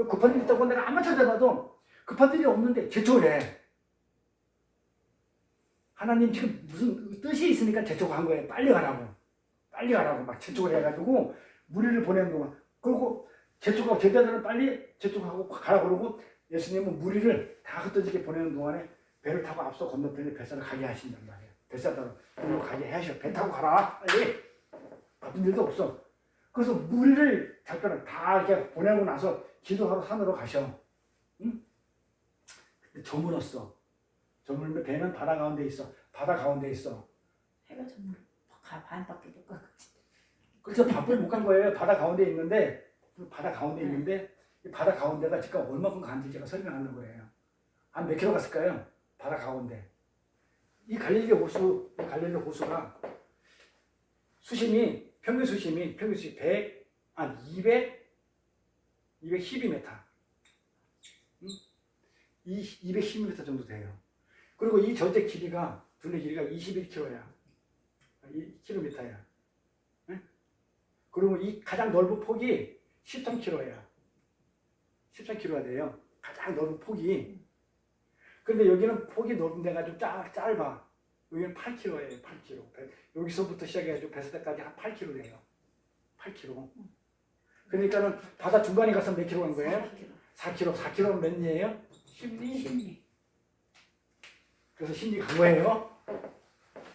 급한 일이 있다고 내가 아무리 찾아봐도 급한 일이 없는데 재촉을 해. 하나님 지금 무슨 뜻이 있으니까 재촉을 한 거예요. 빨리 가라고. 빨리 가라고 막 재촉을 해가지고 무리를 보내는 동안. 그리고 재촉하고 제자들은 빨리 재촉하고 가라고 그러고 예수님은 무리를 다 흩어지게 보내는 동안에 배를 타고 앞서 건너편에 벳사를 가게 하신단 말이에요. 벳사다로 가게 하셔. 배 타고 가라. 빨리. 바쁜 일도 없어. 그래서 무리를 작별을 다 이렇게 보내고 나서 기도하러 산으로 가셔. 응? 근데 저물었어. 저물면 배는 바다 가운데 있어. 바다 가운데 있어. 해가 정말 반밖에 못 가거든. 그래서 밥을 못 간 거예요. 바다 가운데 있는데 바다 가운데 있는데 이 바다 가운데가 지금 얼마큼 간지 제가 설명하는 거예요. 한 몇 킬로 갔을까요? 바다 가운데. 이 갈릴리 호수가 수심이 평균 수심이 212m. 212m 정도 돼요. 그리고 이 전체 길이가 둘레 길이가 21km야. 1km야. 그리고 이 가장 넓은 폭이 13km야. 13km가 돼요. 가장 넓은 폭이. 근데 여기는 폭이 넓은 데가 좀 짧아. 여기는 8km예요. 8km. 여기서부터 시작해가지고 베스다까지 한 8km 돼요. 8km. 그러니까는 바다 중간에 가서 몇 킬로 간 거예요? 4kg 몇 리예요? 10리? 심리. 그래서 10리 간 거예요.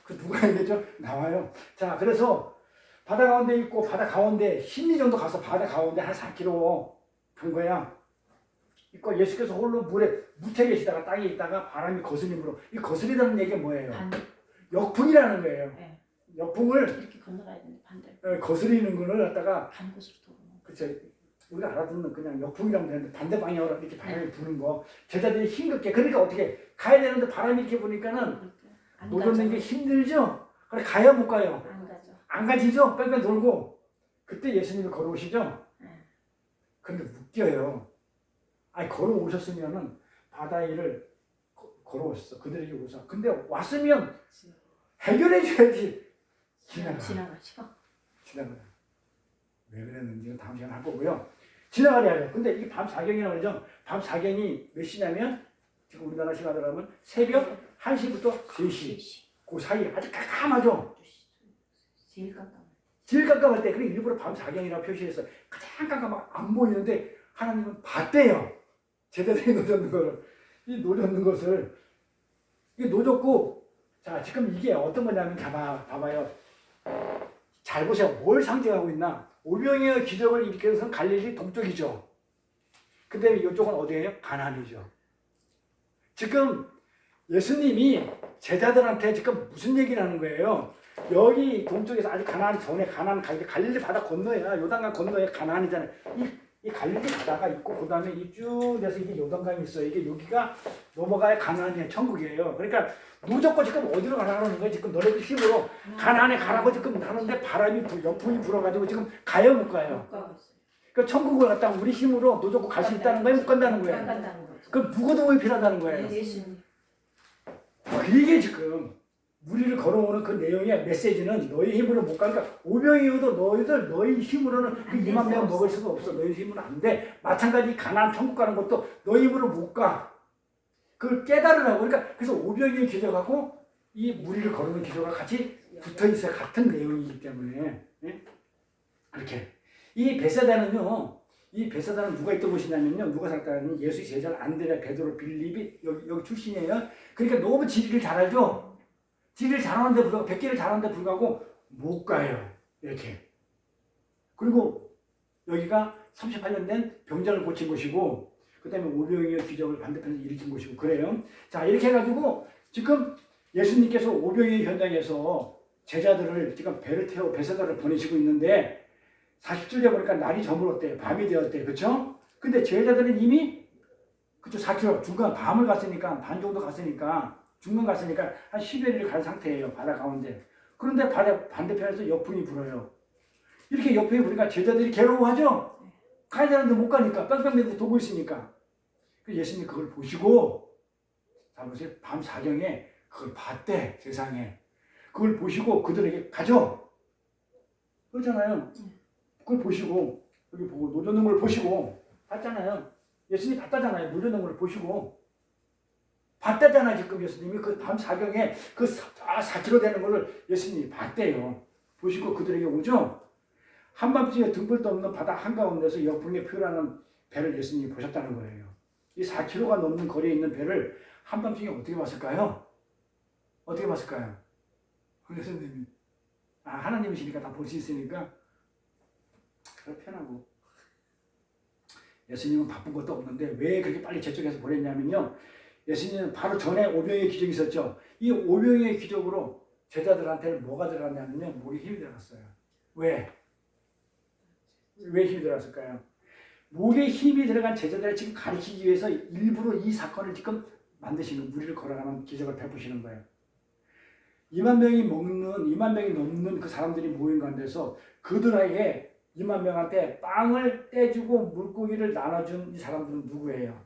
그 누가 얘기했죠? 나와요. 자, 그래서 바다 가운데 있고 바다 가운데 10리 정도 가서 바다 가운데 한 4km 간 거야. 있고 예수께서 홀로 물에 묻혀 계시다가 땅에 있다가 바람이 거스림으로, 이 거스리다는 얘기가 뭐예요? 반대. 역풍이라는 거예요. 네. 역풍을 이렇게 건너가야 되는데 반대. 거스리는 거를 갖다가, 간 곳으로 돌아오는 거. 그쵸, 우리가 알아듣는 그냥 역풍이라고 되는데 반대 방향으로 이렇게 바람이 부는 거. 제자들이 힘겹게, 그러니까 어떻게 가야 되는데 바람이 이렇게 부니까는 안 노젓는 게 가죠. 힘들죠. 그래 가야 못 가요. 안 가죠. 안 가지죠. 뺑뺑 돌고. 그때 예수님이 걸어오시죠. 네. 근데 웃겨요. 아니 걸어오셨으면은 바다 위를 걸어오셨어. 그들에게 오셔. 근데 왔으면 해결해줘야지. 지나가죠. 지나가요. 왜 그랬는지는 다음 시간에 할 거고요. 지나가려 해요. 근데 이게 밤 사경이라고 그러죠. 밤 사경이 몇 시냐면 지금 우리나라 시간으로 하면 새벽 1시부터 3시. 그 사이 아주 깜깜하죠. 제일 깜깜해. 제일 깜깜할 때, 그래 일부러 밤 사경이라고 표시했어요. 가장 깜깜하고 안 보이는데 하나님은 봤대요. 제자들이 노젓는 거를. 이 노젓는 것을. 이게 노젓고, 자, 지금 이게 어떤 거냐면, 봐봐요. 잘 보세요. 뭘 상징하고 있나? 오병이어 기적을 일으켜서 는 갈릴리 동쪽이죠. 근데 이쪽은 어디예요? 가나안이죠. 지금 예수님이 제자들한테 지금 무슨 얘기를 하는 거예요? 여기 동쪽에서 아직 가나안 전에 가나안 갈릴리 바다 건너야, 요단강 건너야 가나안이잖아요. 이 갈릴리 바다가 있고 그 다음에 쭉 돼서 이게 요단강이 있어요. 이게 여기가 넘어가야 가나안이에요. 천국이에요. 그러니까 무조건 지금 어디로 가라는 거예요? 지금 너네들 힘으로 가나안에 가라고 지금 하는데 바람이 역풍이 불어가지고 지금 가요 못 가요? 못 가고 있어요. 그러니까 천국을 갖다 우리 힘으로 노젓고 갈 수 있다는 거예요? 못 간다는 안 거예요? 간다는 거죠. 그럼 누구 도움이 필요하다는 거예요? 예수님. 그게 지금 우리를 걸어오는 그 내용의 메시지는 너희 힘으로 못 가니까 오병이어도 너희들 너희 힘으로는 그 2만 명 먹을 수가 없어. 너희 힘으로는 안 돼. 마찬가지 가나안 천국 가는 것도 너희 힘으로 못 가. 그걸 깨달으라고. 그러니까 그래서 오병이어 기적하고 이 무리를 거르는 기적과 같이 붙어 있어요. 같은 내용이기 때문에. 예? 이렇게 이 베세다는요. 이 베세다는 누가 있던 곳이냐면요. 누가 살았다면 예수 제자 안드레, 베드로, 빌립이 여기 출신이에요. 그러니까 너무 지리를 잘 알죠. 지리를 잘하는데 불구하고 100개를 잘하는데 불구하고 못 가요. 이렇게. 그리고 여기가 38년 된 병자를 고친 곳이고 그 다음에 오병이어 기적을 반대편에서 일으킨 곳이고 그래요. 자 이렇게 해가지고 지금 예수님께서 오병이어 현장에서 제자들을 지금 배를 태워 베세다를 보내시고 있는데 40절에 보니까 날이 저물었대요. 밤이 되었대요. 그렇죠? 근데 제자들은 이미 그쵸 4km 중간 밤을 갔으니까 반 정도 갔으니까 중간 갔으니까 한 10여리를 간 상태예요. 바다 가운데. 그런데 바다 반대편에서 역풍이 불어요. 이렇게 역풍이 부니까 제자들이 괴로워하죠? 가야 되는데 못 가니까 뺑뺑뺑 돌고 있으니까. 예수님이 그걸 보시고 자 보세요. 밤 사경에 그걸 봤대. 세상에. 그걸 보시고 그들에게 가죠. 그렇잖아요. 그걸 보시고 여기 보고 노젓는 걸 보시고 봤잖아요. 예수님이 봤다잖아요. 노젓는 걸 보시고 봤다잖아. 지금 예수님이 그 밤 사경에 그 4km 되는 거를 예수님이 봤대요. 보시고 그들에게 오죠. 한밤중에 등불도 없는 바다 한가운데서 역풍에 표현하는 배를 예수님이 보셨다는 거예요. 이 4km가 넘는 거리에 있는 배를 한밤중에 어떻게 봤을까요? 어떻게 봤을까요? 예수님이 하나님이시니까 다 볼 수 있으니까 그래 편하고 예수님은 바쁜 것도 없는데 왜 그렇게 빨리 저쪽에서 보냈냐면요. 예수님은 바로 전에 오병이어 기적이 있었죠. 이 오병이어 기적으로 제자들한테는 뭐가 들어갔냐면요. 목에 힘이 들어갔어요. 왜? 왜 힘이 들어갔을까요? 목에 힘이 들어간 제자들을 지금 가르치기 위해서 일부러 이 사건을 지금 만드시는 무리를 걸어가는 기적을 베푸시는 거예요. 2만 명이 넘는 그 사람들이 모인 가운데서 그들에게 2만 명한테 빵을 떼주고 물고기를 나눠준 이 사람들은 누구예요?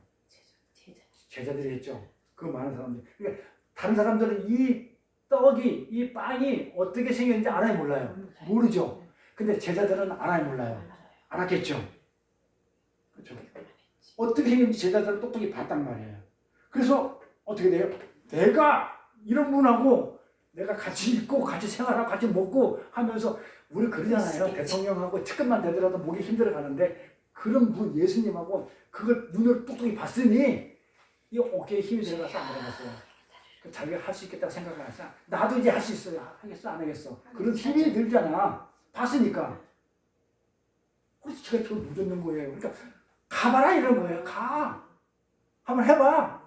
제자들이 했죠. 그 많은 사람들. 그러니까 다른 사람들은 이 떡이, 이 빵이 어떻게 생겼는지 알아요, 몰라요? 모르죠. 근데 제자들은 알아요, 몰라요? 알았겠죠. 그렇죠. 어떻게 생겼는지 제자들은 똑똑히 봤단 말이에요. 그래서 어떻게 돼요? 내가 이런 분하고 내가 같이 있고 같이 생활하고 같이 먹고 하면서 우리 그러잖아요. 대통령하고 측근만 되더라도 목이 힘들어 가는데 그런 분 예수님하고 그걸 눈으로 뚝뚝이 봤으니 이 어깨에 힘이 들어가서 안 들어갔어요. 그 자기가 할 수 있겠다고 생각을 했어. 나도 이제 할 수 있어요. 하겠어 안 하겠어. 그런 힘이 들잖아. 봤으니까. 그래서 제가 저 묻었는 거예요. 그러니까 가봐라 이런 거예요. 가. 한번 해봐.